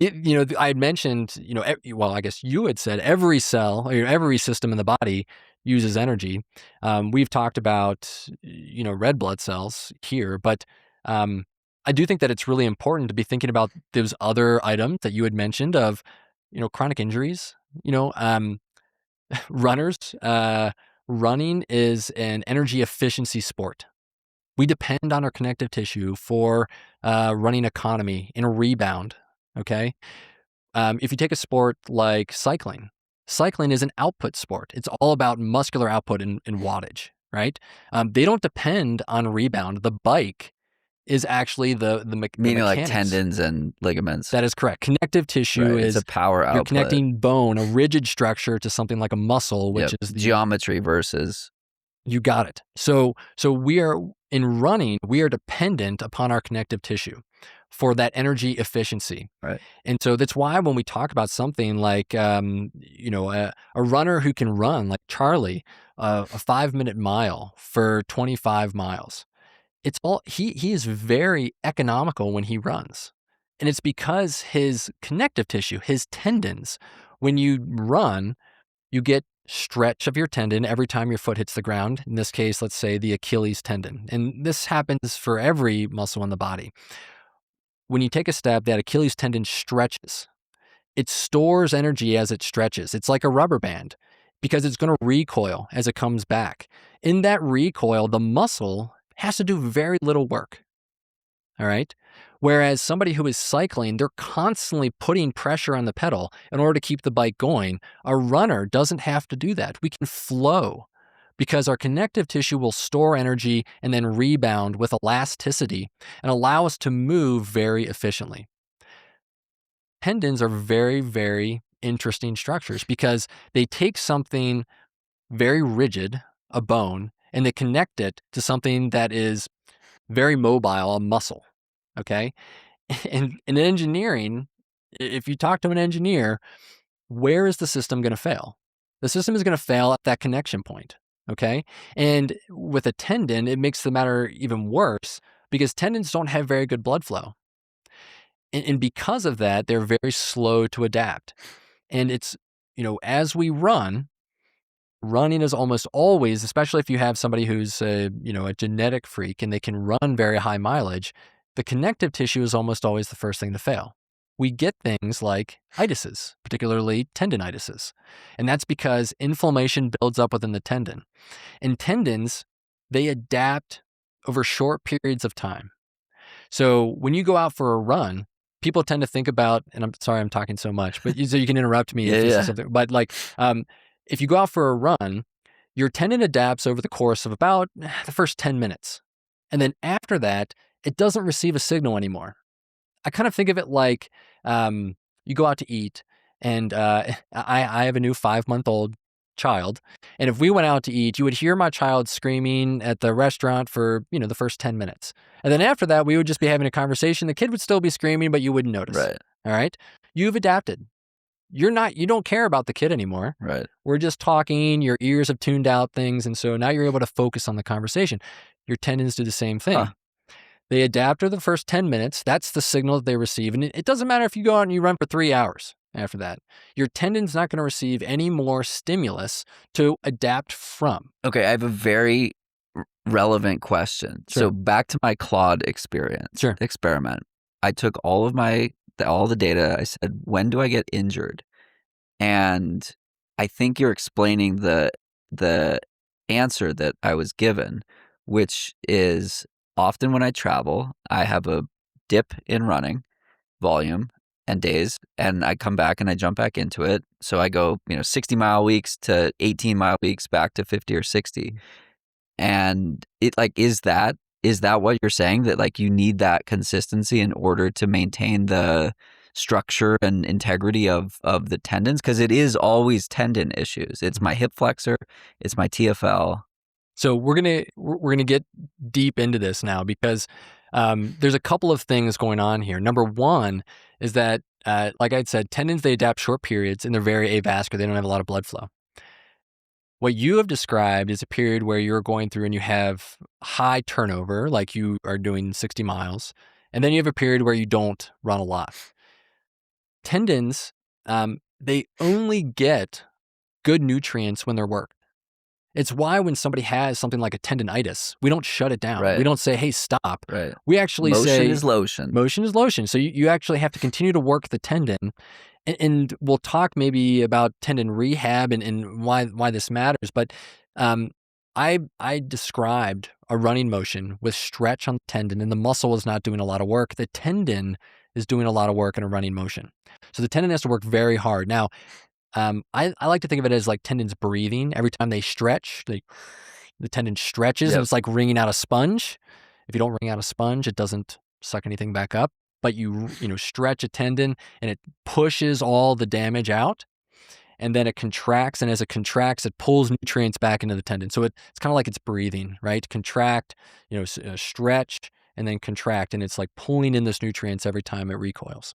Speaker 1: had mentioned, I guess you had said every cell or every system in the body uses energy. We've talked about, red blood cells here, but I do think that it's really important to be thinking about those other items that you had mentioned of, chronic injuries, runners. Running is an energy efficiency sport. We depend on our connective tissue for running economy and a rebound. Okay. If you take a sport like cycling is an output sport. It's all about muscular output and wattage, right? They don't depend on rebound. The bike is actually the
Speaker 2: Meaning like
Speaker 1: mechanics.
Speaker 2: tendons and ligaments.
Speaker 1: That is correct. Connective tissue
Speaker 2: Right.
Speaker 1: is
Speaker 2: It's a power
Speaker 1: you're
Speaker 2: output.
Speaker 1: connecting bone, a rigid structure, to something like a muscle, which is the
Speaker 2: geometry versus.
Speaker 1: You got it. So we are in running, we are dependent upon our connective tissue for that energy efficiency.
Speaker 2: Right.
Speaker 1: And so that's why when we talk about something like, a runner who can run like Charlie, a 5-minute mile for 25 miles, it's all, he is very economical when he runs. And it's because his connective tissue, his tendons, when you run, you get stretch of your tendon every time your foot hits the ground. In this case, let's say the Achilles tendon. And this happens for every muscle in the body. When you take a step, that Achilles tendon stretches. It stores energy as it stretches. It's like a rubber band because it's going to recoil as it comes back. In that recoil, the muscle has to do very little work. All right. Whereas somebody who is cycling, they're constantly putting pressure on the pedal in order to keep the bike going. A runner doesn't have to do that. We can flow because our connective tissue will store energy and then rebound with elasticity and allow us to move very efficiently. Tendons are very, very interesting structures because they take something very rigid, a bone, and they connect it to something that is very mobile, a muscle. Okay. And in engineering, if you talk to an engineer, where is the system going to fail? The system is going to fail at that connection point. Okay. And with a tendon, it makes the matter even worse because tendons don't have very good blood flow. And because of that, they're very slow to adapt. And it's, as we run, running is almost always, especially if you have somebody who's a genetic freak and they can run very high mileage, the connective tissue is almost always the first thing to fail. We get things like itises, particularly tendinitises. And that's because inflammation builds up within the tendon. And tendons, they adapt over short periods of time. So when you go out for a run, people tend to think about, and I'm sorry I'm talking so much, but so you can interrupt me if you say something. But if you go out for a run, your tendon adapts over the course of about the first 10 minutes. And then after that, it doesn't receive a signal anymore. I kind of think of it like you go out to eat, and I have a new 5-month-old child. And if we went out to eat, you would hear my child screaming at the restaurant for, the first 10 minutes. And then after that, we would just be having a conversation. The kid would still be screaming, but you wouldn't notice.
Speaker 2: Right.
Speaker 1: All right. You've adapted. You don't care about the kid anymore.
Speaker 2: Right.
Speaker 1: We're just talking. Your ears have tuned out things. And so now you're able to focus on the conversation. Your tendons do the same thing.
Speaker 2: Huh.
Speaker 1: They adapt after the first 10 minutes. That's the signal that they receive. And it doesn't matter if you go out and you run for 3 hours after that. Your tendon's not going to receive any more stimulus to adapt from.
Speaker 2: Okay, I have a very relevant question.
Speaker 1: Sure.
Speaker 2: So back to my Claude experiment. I took all the data. I said, when do I get injured? And I think you're explaining the answer that I was given, which is often when I travel, I have a dip in running volume and days, and I come back and I jump back into it. So I go, 60-mile weeks to 18-mile weeks back to 50 or 60. And it is that what you're saying, that you need that consistency in order to maintain the structure and integrity of the tendons? Because it is always tendon issues. It's my hip flexor, it's my TFL.
Speaker 1: So we're gonna get deep into this now because there's a couple of things going on here. Number one is that, like I said, tendons, they adapt short periods and they're very avascular. They don't have a lot of blood flow. What you have described is a period where you're going through and you have high turnover, like you are doing 60 miles, and then you have a period where you don't run a lot. Tendons, they only get good nutrients when they're worked. It's why when somebody has something like a tendinitis, we don't shut it down.
Speaker 2: Right.
Speaker 1: We don't say, hey, stop.
Speaker 2: Right.
Speaker 1: We actually
Speaker 2: Motion
Speaker 1: say...
Speaker 2: is lotion.
Speaker 1: Motion is lotion. So you actually have to continue to work the tendon. And we'll talk maybe about tendon rehab and why this matters. But I described a running motion with stretch on the tendon, and the muscle is not doing a lot of work. The tendon is doing a lot of work in a running motion. So the tendon has to work very hard. Now, I like to think of it as like tendons breathing. Every time they stretch, the tendon stretches, and it's like wringing out a sponge. If you don't wring out a sponge, it doesn't suck anything back up, but you stretch a tendon and it pushes all the damage out, and then it contracts, and as it contracts, it pulls nutrients back into the tendon. So it's kind of like it's breathing, right? Contract, stretch, and then contract, and it's like pulling in this nutrients every time it recoils.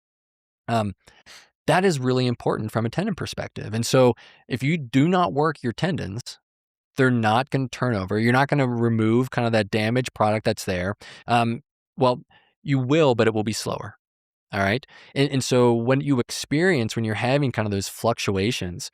Speaker 1: That is really important from a tendon perspective. And so if you do not work your tendons, they're not going to turn over. You're not going to remove kind of that damaged product that's there. Well, you will, but it will be slower. All right. And so when you're having kind of those fluctuations,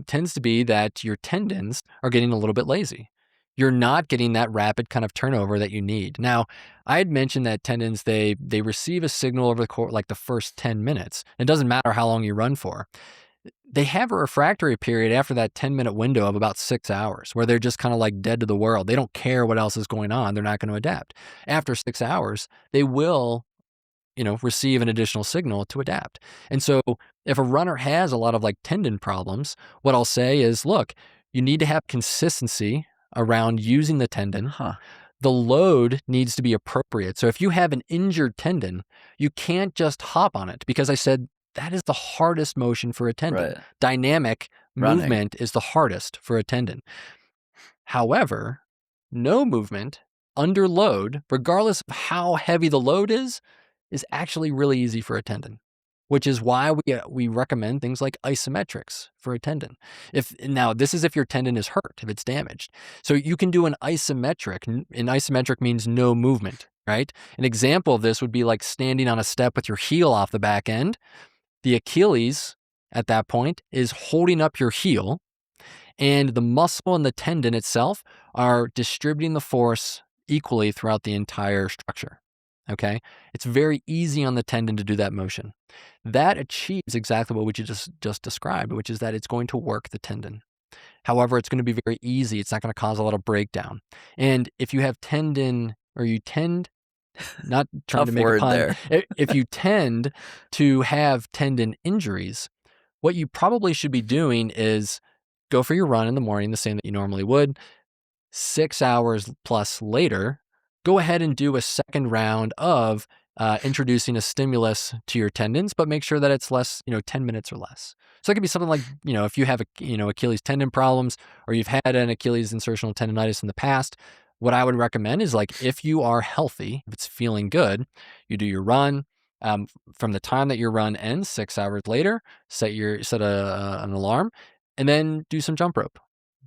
Speaker 1: tends to be that your tendons are getting a little bit lazy. You're not getting that rapid kind of turnover that you need. Now, I had mentioned that tendons, they receive a signal over the course, like the first 10 minutes. It doesn't matter how long you run for. They have a refractory period after that 10-minute window of about 6 hours where they're just kind of like dead to the world. They don't care what else is going on. They're not going to adapt. After 6 hours, they will receive an additional signal to adapt. And so if a runner has a lot of like tendon problems, what I'll say is, look, you need to have consistency around using the tendon.
Speaker 2: Huh.
Speaker 1: The load needs to be appropriate. So if you have an injured tendon, you can't just hop on it, because I said that is the hardest motion for a tendon.
Speaker 2: Right.
Speaker 1: Dynamic
Speaker 2: Running.
Speaker 1: movement is the hardest for a tendon. However, no movement under load, regardless of how heavy the load is actually really easy for a tendon, which is why we recommend things like isometrics for a tendon. Now, this is if your tendon is hurt, if it's damaged. So you can do an isometric, and isometric means no movement, right? An example of this would be like standing on a step with your heel off the back end. The Achilles at that point is holding up your heel, and the muscle and the tendon itself are distributing the force equally throughout the entire structure. Okay? It's very easy on the tendon to do that motion. That achieves exactly what we just described, which is that it's going to work the tendon. However, it's going to be very easy. It's not going to cause a lot of breakdown. And if you have not trying to make a pun, if you tend to have tendon injuries, what you probably should be doing is go for your run in the morning, the same that you normally would. 6 hours plus later, go ahead and do a second round of introducing a stimulus to your tendons, but make sure that it's less, 10 minutes or less. So it could be something like, if you have Achilles tendon problems, or you've had an Achilles insertional tendonitis in the past, what I would recommend is, like, if you are healthy, if it's feeling good, you do your run. From the time that your run ends, 6 hours later, set an alarm, and then do some jump rope.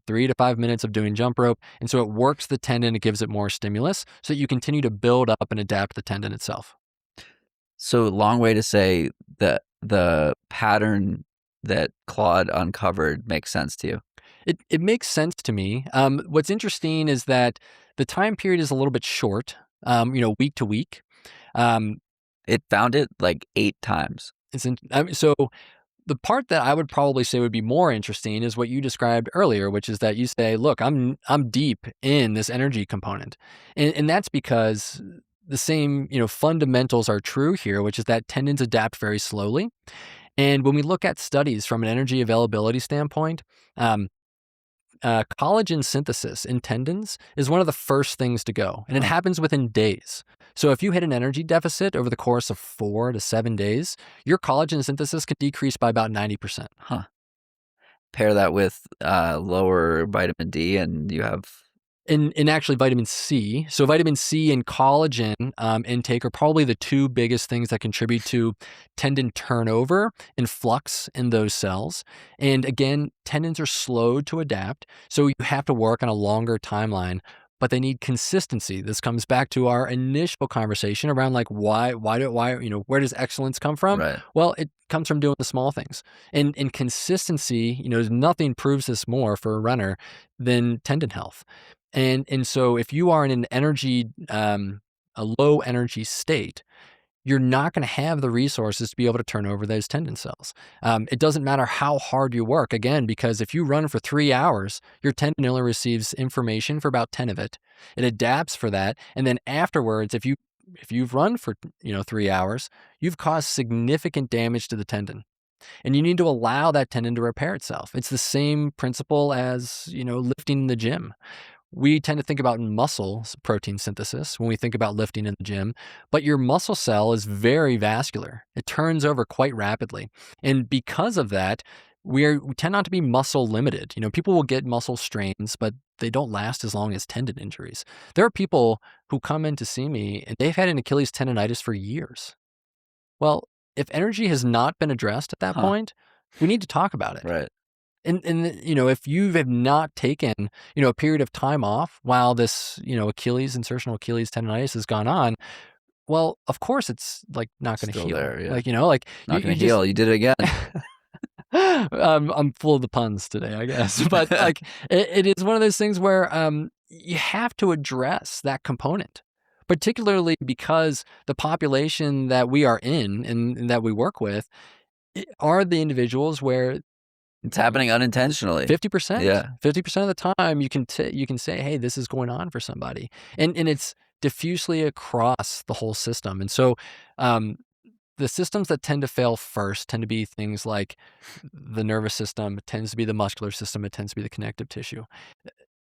Speaker 1: 3 to 5 minutes of doing jump rope. And so it works the tendon, it gives it more stimulus, so that you continue to build up and adapt the tendon itself.
Speaker 2: So long way to say that the pattern that Claude uncovered makes sense to you.
Speaker 1: It makes sense to me. What's interesting is that the time period is a little bit short, week to week.
Speaker 2: It found it like 8 times.
Speaker 1: So the part that I would probably say would be more interesting is what you described earlier, which is that you say, look, I'm deep in this energy component. And that's because the same, fundamentals are true here, which is that tendons adapt very slowly. And when we look at studies from an energy availability standpoint, collagen synthesis in tendons is one of the first things to go, and it happens within days. So if you hit an energy deficit over the course of 4 to 7 days, your collagen synthesis could decrease by about 90%.
Speaker 2: Huh. Pair that with lower vitamin D, and you have...
Speaker 1: In actually vitamin C. So vitamin C and collagen intake are probably the two biggest things that contribute to tendon turnover and flux in those cells. And again, tendons are slow to adapt, so you have to work on a longer timeline, but they need consistency. This comes back to our initial conversation around, like, why, where does excellence come from?
Speaker 2: Right.
Speaker 1: Well, it comes from doing the small things. And consistency, nothing proves this more for a runner than tendon health. And so if you are in an a low energy state, you're not going to have the resources to be able to turn over those tendon cells. It doesn't matter how hard you work, again, because if you run for 3 hours, your tendon only receives information for about 10 of it. It adapts for that. And then afterwards, if you've run for 3 hours, you've caused significant damage to the tendon. And you need to allow that tendon to repair itself. It's the same principle as, lifting in the gym. we tend to think about muscle protein synthesis when we think about lifting in the gym, but your muscle cell is very vascular. It turns over quite rapidly. And because of that, we tend not to be muscle limited. People will get muscle strains, but they don't last as long as tendon injuries. There are people who come in to see me and they've had an Achilles tendonitis for years. Well, if energy has not been addressed at that
Speaker 2: Huh.
Speaker 1: point, we need to talk about it.
Speaker 2: Right.
Speaker 1: And if you have not taken, a period of time off while this, insertional Achilles tendonitis has gone on, well, of course it's like not going to
Speaker 2: Still
Speaker 1: heal.
Speaker 2: there, yeah.
Speaker 1: Like, like
Speaker 2: Not
Speaker 1: you
Speaker 2: gonna
Speaker 1: just
Speaker 2: heal. You did it again.
Speaker 1: I'm full of the puns today, I guess. But like it is one of those things where you have to address that component, particularly because the population that we are in and that we work with are the individuals where
Speaker 2: It's happening unintentionally.
Speaker 1: 50%,
Speaker 2: Yeah.
Speaker 1: 50% of the time you can say, hey, this is going on for somebody. And it's diffusely across the whole system. And so um, the systems that tend to fail first tend to be things like the nervous system, it tends to be the muscular system, it tends to be the connective tissue.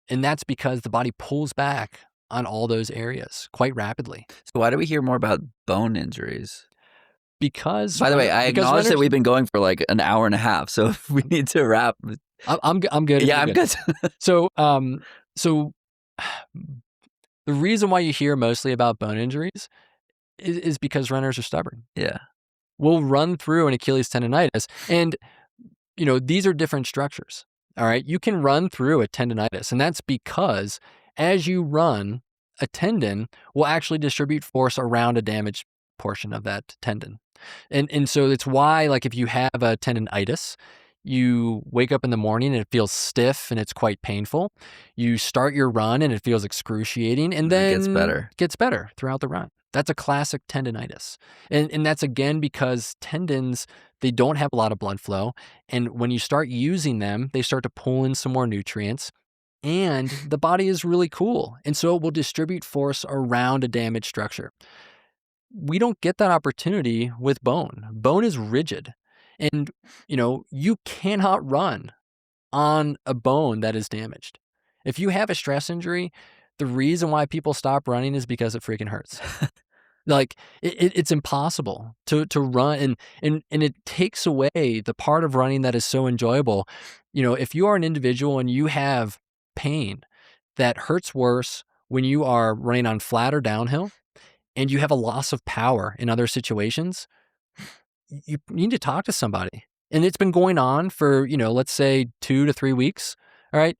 Speaker 1: And that's because the body pulls back on all those areas quite rapidly.
Speaker 2: So why do we hear more about bone injuries?
Speaker 1: Because
Speaker 2: By the way, I acknowledge that
Speaker 1: runners,
Speaker 2: we've been going for like an hour and a half, so if we need to wrap.
Speaker 1: I'm good.
Speaker 2: Yeah,
Speaker 1: You're
Speaker 2: I'm good.
Speaker 1: So, so the reason why you hear mostly about bone injuries is because runners are stubborn.
Speaker 2: Yeah.
Speaker 1: We'll run through an Achilles tendonitis, and these are different structures. All right, you can run through a tendonitis, and that's because as you run, a tendon will actually distribute force around a damaged portion of that tendon. And so it's why, like, if you have a tendonitis, you wake up in the morning and it feels stiff and it's quite painful. You start your run and it feels excruciating, and
Speaker 2: And
Speaker 1: then
Speaker 2: it gets better.
Speaker 1: gets better throughout the run. That's a classic tendonitis. And that's again because tendons, they don't have a lot of blood flow. And when you start using them, they start to pull in some more nutrients. And the body is really cool. And so it will distribute force around a damaged structure. We don't get that opportunity with bone. Bone is rigid. And, you cannot run on a bone that is damaged. If you have a stress injury, the reason why people stop running is because it freaking hurts. Like it's impossible to run, and it takes away the part of running that is so enjoyable. If you are an individual and you have pain that hurts worse when you are running on flat or downhill, and you have a loss of power in other situations, you need to talk to somebody. And it's been going on for, let's say 2 to 3 weeks. All right.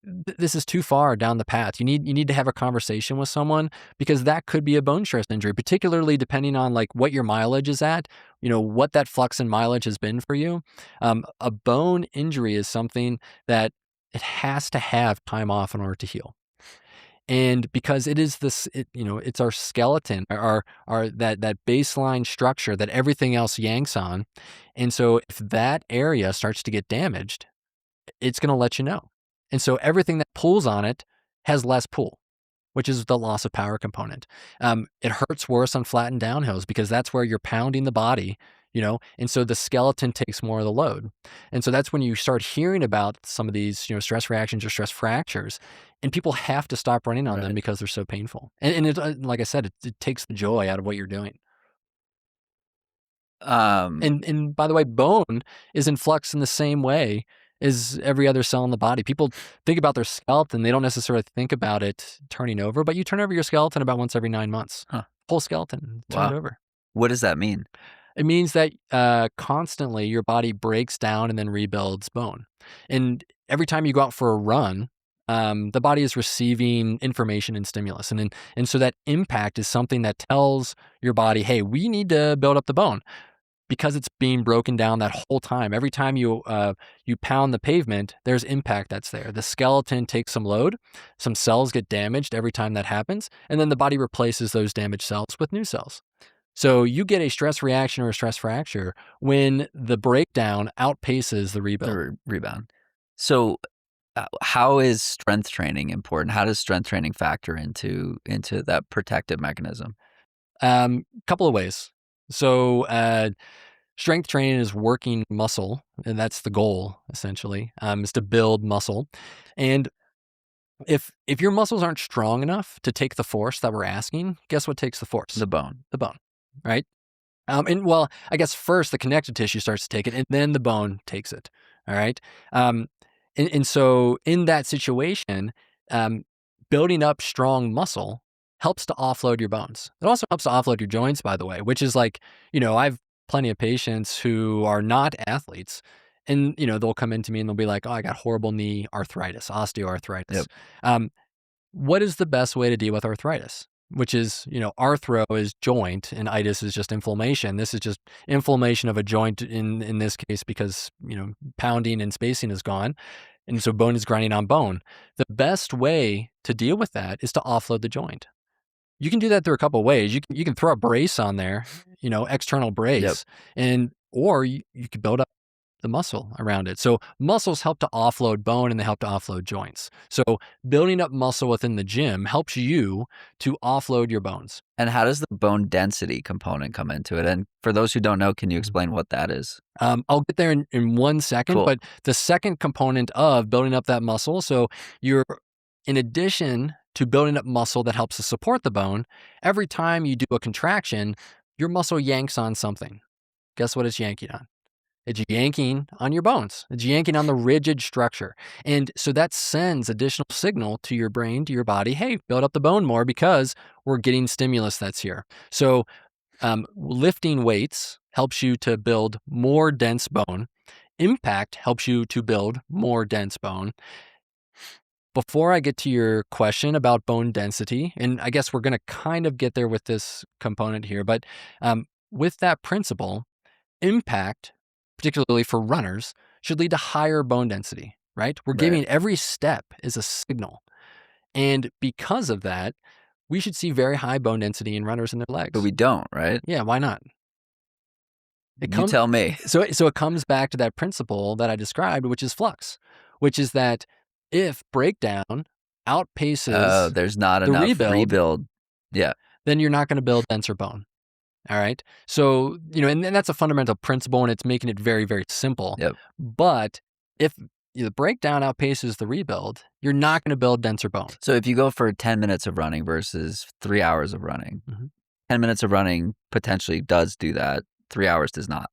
Speaker 1: This is too far down the path. You need to have a conversation with someone, because that could be a bone stress injury, particularly depending on like what your mileage is at, what that flux in mileage has been for you. A bone injury is something that it has to have time off in order to heal. And because it is it's our skeleton, our that baseline structure that everything else yanks on. And so if that area starts to get damaged, it's going to let you know. And so everything that pulls on it has less pull, which is the loss of power component. It hurts worse on flattened downhills because that's where you're pounding the body, and so the skeleton takes more of the load. And so that's when you start hearing about some of these, stress reactions or stress fractures, and people have to stop running on them
Speaker 2: Right.
Speaker 1: because they're so painful. And it, like I said, it takes the joy out of what you're doing. And by the way, bone is in flux in the same way as every other cell in the body. People think about their skeleton, they don't necessarily think about it turning over, but you turn over your skeleton about once every 9 months.
Speaker 2: Huh.
Speaker 1: Whole skeleton turned over.
Speaker 2: What does that mean?
Speaker 1: It means that constantly your body breaks down and then rebuilds bone. And every time you go out for a run, the body is receiving information and stimulus. And so that impact is something that tells your body, hey, we need to build up the bone, because it's being broken down that whole time. Every time you pound the pavement, there's impact that's there. The skeleton takes some load, some cells get damaged every time that happens, and then the body replaces those damaged cells with new cells. So you get a stress reaction or a stress fracture when the breakdown outpaces the rebuild.
Speaker 2: The rebound. So how is strength training important? How does strength training factor into that protective mechanism?
Speaker 1: Couple of ways. So strength training is working muscle, and that's the goal essentially, is to build muscle. And If your muscles aren't strong enough to take the force that we're asking, guess what takes the force?
Speaker 2: The bone.
Speaker 1: The bone, right? And well, I guess first the connective tissue starts to take it, and then the bone takes it. All right. Um, and so in that situation, um, building up strong muscle helps to offload your bones. It also helps to offload your joints, by the way, which is like, I've plenty of patients who are not athletes, and they'll come into me and they'll be like, "Oh, I got horrible knee arthritis, osteoarthritis."
Speaker 2: Yep.
Speaker 1: Um, what is the best way to deal with arthritis? Which is, arthro is joint and itis is just inflammation. This is just inflammation of a joint in this case because, pounding and spacing is gone. And so bone is grinding on bone. The best way to deal with that is to offload the joint. You can do that through a couple of ways. You can throw a brace on there, external
Speaker 2: Yep.
Speaker 1: brace, or you could build up the muscle around it. So muscles help to offload bone and they help to offload joints. So building up muscle within the gym helps you to offload your bones.
Speaker 2: And how does the bone density component come into it? And for those who don't know, can you explain what that is?
Speaker 1: I'll get there in 1 second,
Speaker 2: Cool.
Speaker 1: but the second component of building up that muscle, so in addition to building up muscle that helps to support the bone, every time you do a contraction, your muscle yanks on something. Guess what it's yanking on? It's yanking on your bones. It's yanking on the rigid structure. And so that sends additional signal to your brain, to your body, hey, build up the bone more because we're getting stimulus that's here. So lifting weights helps you to build more dense bone. Impact helps you to build more dense bone. Before I get to your question about bone density, and I guess we're going to kind of get there with this component here, but with that principle, impact, particularly for runners, should lead to higher bone density, right? We're giving every step is a signal. And because of that, we should see very high bone density in runners in their legs.
Speaker 2: But we don't, right?
Speaker 1: Yeah, why not?
Speaker 2: You tell me.
Speaker 1: So it comes back to that principle that I described, which is flux, which is that if breakdown outpaces
Speaker 2: there's not
Speaker 1: the
Speaker 2: enough
Speaker 1: rebuild,
Speaker 2: yeah,
Speaker 1: then you're not going to build denser bone. All right. So, and that's a fundamental principle and it's making it very, very simple.
Speaker 2: Yep.
Speaker 1: But if the breakdown outpaces the rebuild, you're not going to build denser bone.
Speaker 2: So if you go for 10 minutes of running versus 3 hours of running, 10 minutes of running potentially does do that. 3 hours does not.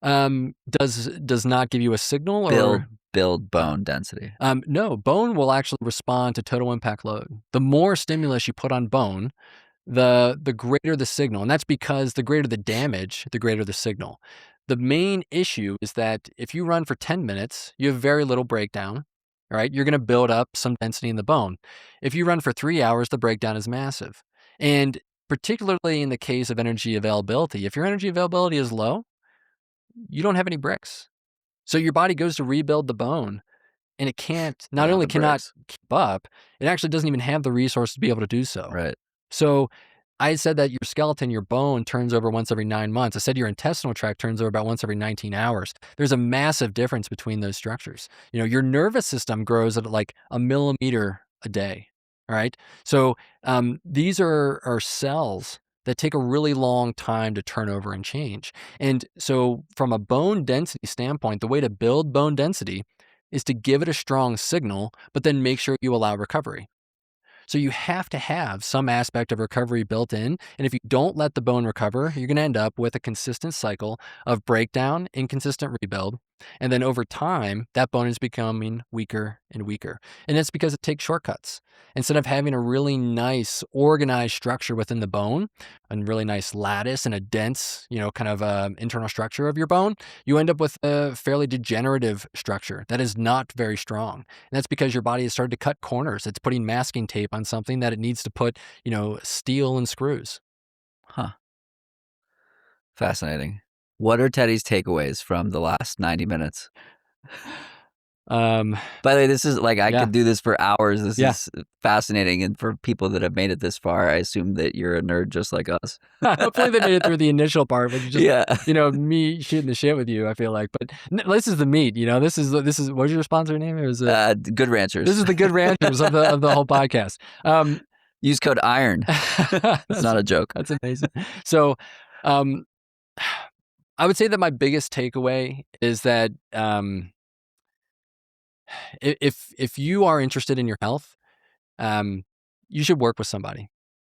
Speaker 1: Does not give you a signal
Speaker 2: or build bone density?
Speaker 1: No, bone will actually respond to total impact load. The more stimulus you put on bone, the greater the signal. And that's because the greater the damage, the greater the signal. The main issue is that if you run for 10 minutes, you have very little breakdown, right? You're going to build up some density in the bone. If you run for 3 hours, the breakdown is massive. And particularly in the case of energy availability, if your energy availability is low, you don't have any bricks. So your body goes to rebuild the bone and it cannot keep up, it actually doesn't even have the resources to be able to do so.
Speaker 2: Right.
Speaker 1: So I said that your skeleton, your bone turns over once every 9 months. I said your intestinal tract turns over about once every 19 hours. There's a massive difference between those structures. Your nervous system grows at like a millimeter a day. All right. So these are cells that take a really long time to turn over and change. And so from a bone density standpoint, the way to build bone density is to give it a strong signal, but then make sure you allow recovery. So you have to have some aspect of recovery built in. And if you don't let the bone recover, you're going to end up with a consistent cycle of breakdown, inconsistent rebuild. And then over time, that bone is becoming weaker and weaker. And it's because it takes shortcuts. Instead of having a really nice organized structure within the bone, a really nice lattice and a dense, kind of internal structure of your bone, you end up with a fairly degenerative structure that is not very strong. And that's because your body has started to cut corners. It's putting masking tape on something that it needs to put, steel and screws.
Speaker 2: Huh. Fascinating. What are Teddy's takeaways from the last 90 minutes? By the way, this is I could do this for hours. This is fascinating. And for people that have made it this far, I assume that you're a nerd just like us.
Speaker 1: Hopefully they made it through the initial part, which is just, me shooting the shit with you, I feel like. But this is the meat, this is what was your sponsor name? It was
Speaker 2: Good Ranchers.
Speaker 1: This is the Good Ranchers of the whole podcast.
Speaker 2: Use code IRON. It's not a joke.
Speaker 1: That's amazing. So I would say that my biggest takeaway is that if you are interested in your health, you should work with somebody.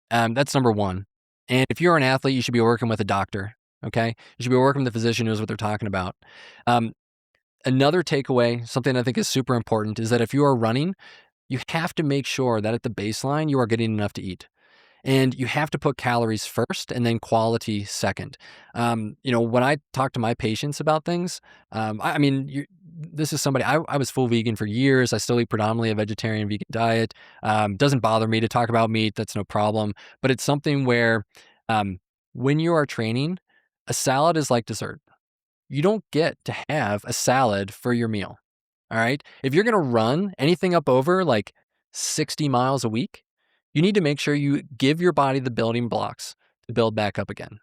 Speaker 1: That's number one. And if you're an athlete, you should be working with a doctor. Okay, you should be working with a physician who knows what they're talking about. Another takeaway, something I think is super important, is that if you are running, you have to make sure that at the baseline you are getting enough to eat. And you have to put calories first and then quality second. When I talk to my patients about things, this is somebody, I was full vegan for years. I still eat predominantly a vegetarian vegan diet. Doesn't bother me to talk about meat. That's no problem. But it's something where when you are training, a salad is like dessert. You don't get to have a salad for your meal. All right. If you're going to run anything up over like 60 miles a week, you need to make sure you give your body the building blocks to build back up again.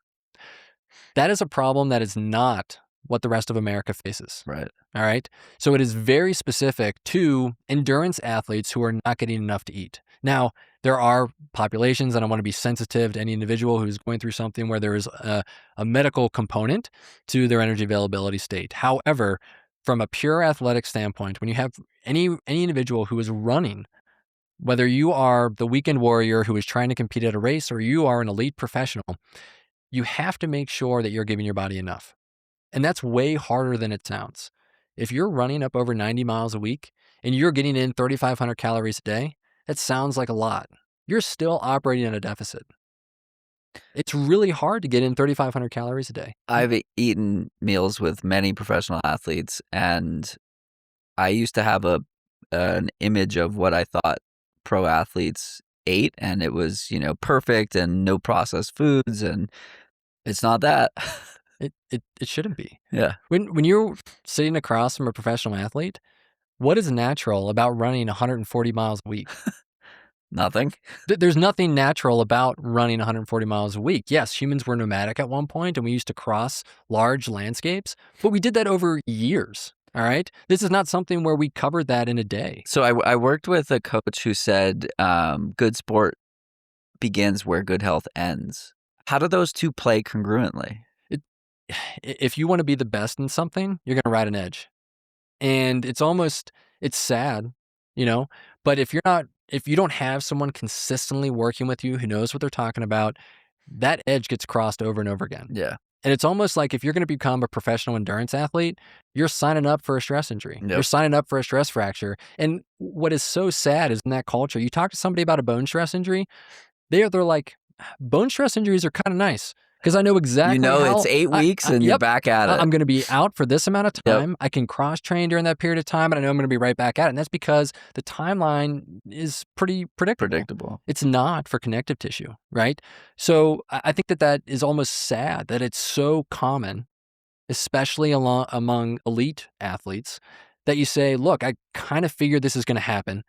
Speaker 1: That is a problem that is not what the rest of America faces.
Speaker 2: Right.
Speaker 1: All right. So it is very specific to endurance athletes who are not getting enough to eat. Now, there are populations, and I want to be sensitive to any individual who's going through something where there is a medical component to their energy availability state. However, from a pure athletic standpoint, when you have any individual who is running, whether you are the weekend warrior who is trying to compete at a race or you are an elite professional, you have to make sure that you're giving your body enough. And that's way harder than it sounds. If you're running up over 90 miles a week and you're getting in 3,500 calories a day, that sounds like a lot. You're still operating at a deficit. It's really hard to get in 3,500 calories a day.
Speaker 2: I've eaten meals with many professional athletes, and I used to have an image of what I thought pro athletes ate, and it was, perfect and no processed foods, and it's not that.
Speaker 1: It shouldn't be.
Speaker 2: Yeah.
Speaker 1: When you're sitting across from a professional athlete, what is natural about running 140 miles a week?
Speaker 2: Nothing.
Speaker 1: There's nothing natural about running 140 miles a week. Yes, humans were nomadic at one point and we used to cross large landscapes, but we did that over years. All right. This is not something where we covered that in a day.
Speaker 2: So I worked with a coach who said good sport begins where good health ends. How do those two play congruently?
Speaker 1: If you want to be the best in something, you're going to ride an edge. And it's sad, but if you don't have someone consistently working with you who knows what they're talking about, that edge gets crossed over and over again.
Speaker 2: Yeah.
Speaker 1: And it's almost like if you're going to become a professional endurance athlete, you're signing up for a stress injury.
Speaker 2: Yep.
Speaker 1: You're signing up for a stress fracture. And what is so sad is in that culture, you talk to somebody about a bone stress injury, they're like, bone stress injuries are kind of nice. Because I know exactly how,
Speaker 2: it's 8 weeks and you're back at it.
Speaker 1: I'm going to be out for this amount of time. Yep. I can cross-train during that period of time, and I know I'm going to be right back at it. And that's because the timeline is pretty predictable. It's not for connective tissue, right? So I think that is almost sad that it's so common, especially among elite athletes, that you say, look, I kind of figured this is going to happen.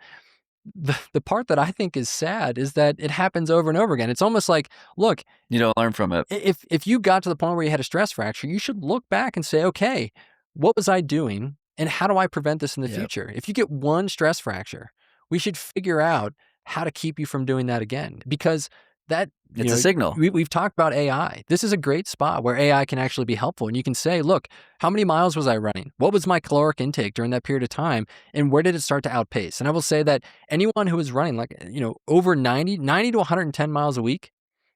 Speaker 1: The part that I think is sad is that it happens over and over again. It's almost like, look,
Speaker 2: you don't learn from it.
Speaker 1: If you got to the point where you had a stress fracture, you should look back and say, okay, what was I doing and how do I prevent this in the future? If you get one stress fracture, we should figure out how to keep you from doing that again, because it's
Speaker 2: a signal.
Speaker 1: We've talked about AI. This is a great spot where AI can actually be helpful. And you can say, look, how many miles was I running? What was my caloric intake during that period of time? And where did it start to outpace? And I will say that anyone who is running over 90 to 110 miles a week,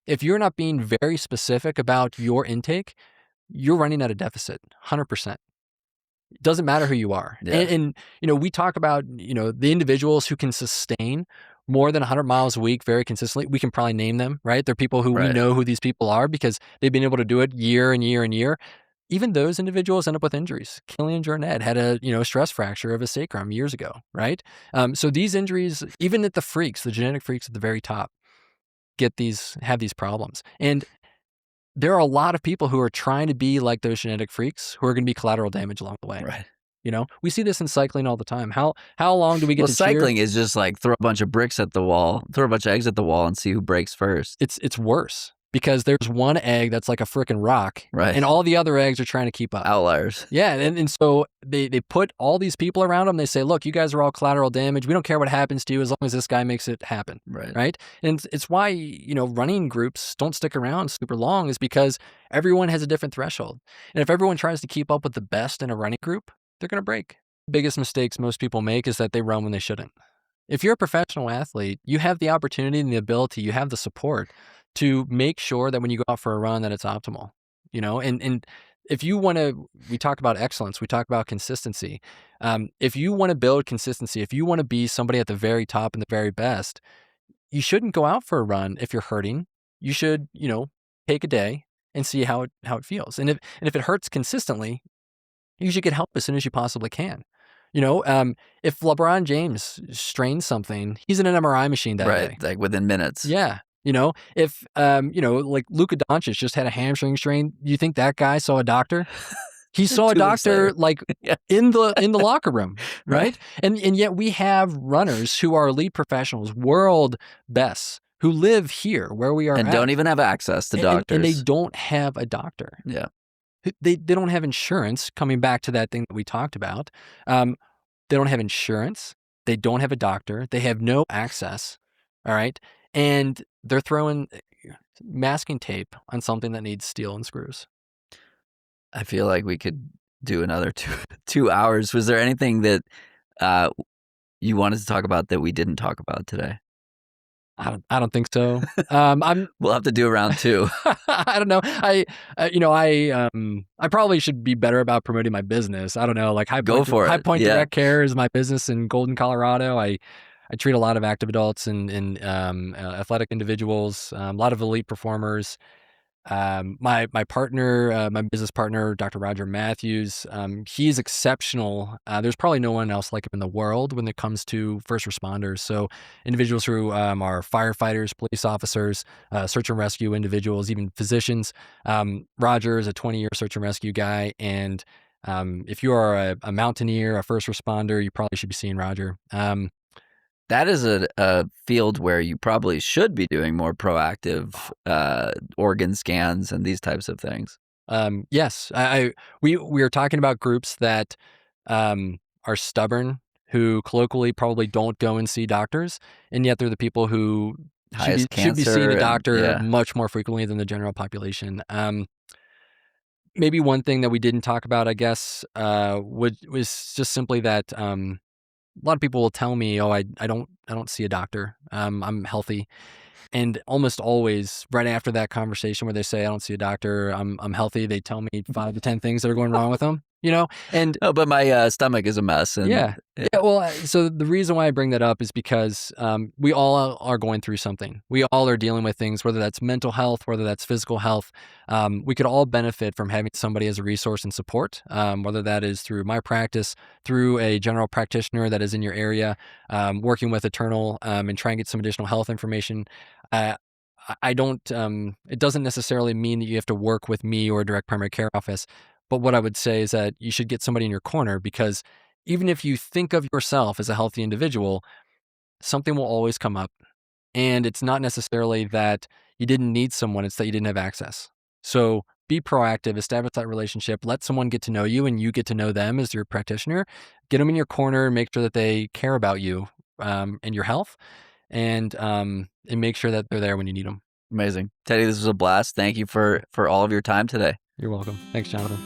Speaker 1: if you're not being very specific about your intake, you're running at a deficit, 100%. It doesn't matter who you are.
Speaker 2: Yeah.
Speaker 1: And we talk about, the individuals who can sustain more than 100 miles a week very consistently. We can probably name them, right? They're people who we know who these people are because they've been able to do it year and year and year. Even those individuals end up with injuries. Killian Jornet had a stress fracture of his sacrum years ago, right? So these injuries, even at the genetic freaks at the very top, have these problems. And there are a lot of people who are trying to be like those genetic freaks who are going to be collateral damage along the way.
Speaker 2: Right.
Speaker 1: We see this in cycling all the time. How long do we get to cheer?
Speaker 2: Cycling is just like throw a bunch of bricks at the wall, throw a bunch of eggs at the wall and see who breaks first.
Speaker 1: It's worse because there's one egg that's like a freaking rock,
Speaker 2: right?
Speaker 1: And all the other eggs are trying to keep up.
Speaker 2: Outliers.
Speaker 1: Yeah, and so they put all these people around them. They say, look, you guys are all collateral damage. We don't care what happens to you as long as this guy makes it happen, right? And it's why running groups don't stick around super long, is because everyone has a different threshold. And if everyone tries to keep up with the best in a running group, they're going to break. The biggest mistakes most people make is that they run when they shouldn't. If you're a professional athlete, you have the opportunity and the ability, you have the support to make sure that when you go out for a run that it's optimal, and if you want to, we talk about excellence, we talk about consistency. If you want to build consistency, if you want to be somebody at the very top and the very best, you shouldn't go out for a run if you're hurting. You should, take a day and see how it feels. And if it hurts consistently, you should get help as soon as you possibly can. If LeBron James strains something, he's in an MRI machine that
Speaker 2: Right,
Speaker 1: day.
Speaker 2: like within minutes.
Speaker 1: Yeah. If like Luka Doncic just had a hamstring strain, you think that guy saw a doctor? He saw a
Speaker 2: 2 weeks
Speaker 1: doctor
Speaker 2: later.
Speaker 1: like
Speaker 2: Yes.
Speaker 1: in the locker room,
Speaker 2: Right.
Speaker 1: right? And yet we have runners who are elite professionals, world bests, who live here where we are
Speaker 2: And
Speaker 1: at,
Speaker 2: don't even have access to
Speaker 1: and they
Speaker 2: doctors.
Speaker 1: don't have a doctor.
Speaker 2: Yeah.
Speaker 1: They don't have insurance. Coming back to that thing that we talked about, they don't have insurance. They don't have a doctor. They have no access. All right, and they're throwing masking tape on something that needs steel and screws.
Speaker 2: I feel like we could do another 2 hours. Was there anything that you wanted to talk about that we didn't talk about today?
Speaker 1: I don't think so. I'm.
Speaker 2: We'll have to do a round 2.
Speaker 1: I don't know. I probably should be better about promoting my business. I don't know. Like
Speaker 2: Go for it.
Speaker 1: Highpoint
Speaker 2: Yeah.
Speaker 1: Direct Care is my business in Golden, Colorado. I treat a lot of active adults and athletic individuals, a lot of elite performers. My partner, my business partner, Dr. Roger Matthews, he's exceptional. There's probably no one else like him in the world when it comes to first responders. So individuals who are firefighters, police officers, search and rescue individuals, even physicians. Roger is a 20-year search and rescue guy. And if you are a mountaineer, a first responder, you probably should be seeing Roger.
Speaker 2: That is a field where you probably should be doing more proactive organ scans and these types of things.
Speaker 1: Yes, we are talking about groups that are stubborn, who colloquially probably don't go and see doctors, and yet they're the people who
Speaker 2: Highest
Speaker 1: should be seeing
Speaker 2: cancer
Speaker 1: a
Speaker 2: and
Speaker 1: doctor
Speaker 2: yeah.
Speaker 1: much more frequently than the general population. Maybe one thing that we didn't talk about, I guess, was just simply that a lot of people will tell me, "Oh, I don't see a doctor. I'm healthy." And almost always, right after that conversation where they say, "I don't see a doctor. I'm healthy," they tell me 5 to 10 things that are going wrong with them. And
Speaker 2: Oh, but my stomach is a mess. And
Speaker 1: yeah. Well, so the reason why I bring that up is because we all are going through something. We all are dealing with things, whether that's mental health, whether that's physical health. We could all benefit from having somebody as a resource and support, whether that is through my practice, through a general practitioner that is in your area, working with Eternal, and try and get some additional health information. I don't, it doesn't necessarily mean that you have to work with me or a direct primary care office. But what I would say is that you should get somebody in your corner, because even if you think of yourself as a healthy individual, something will always come up. And it's not necessarily that you didn't need someone, it's that you didn't have access. So be proactive, establish that relationship, let someone get to know you and you get to know them as your practitioner. Get them in your corner and make sure that they care about you and your health, and make sure that they're there when you need them.
Speaker 2: Amazing. Teddy, this was a blast. Thank you for all of your time today.
Speaker 1: You're welcome. Thanks, Jonathan.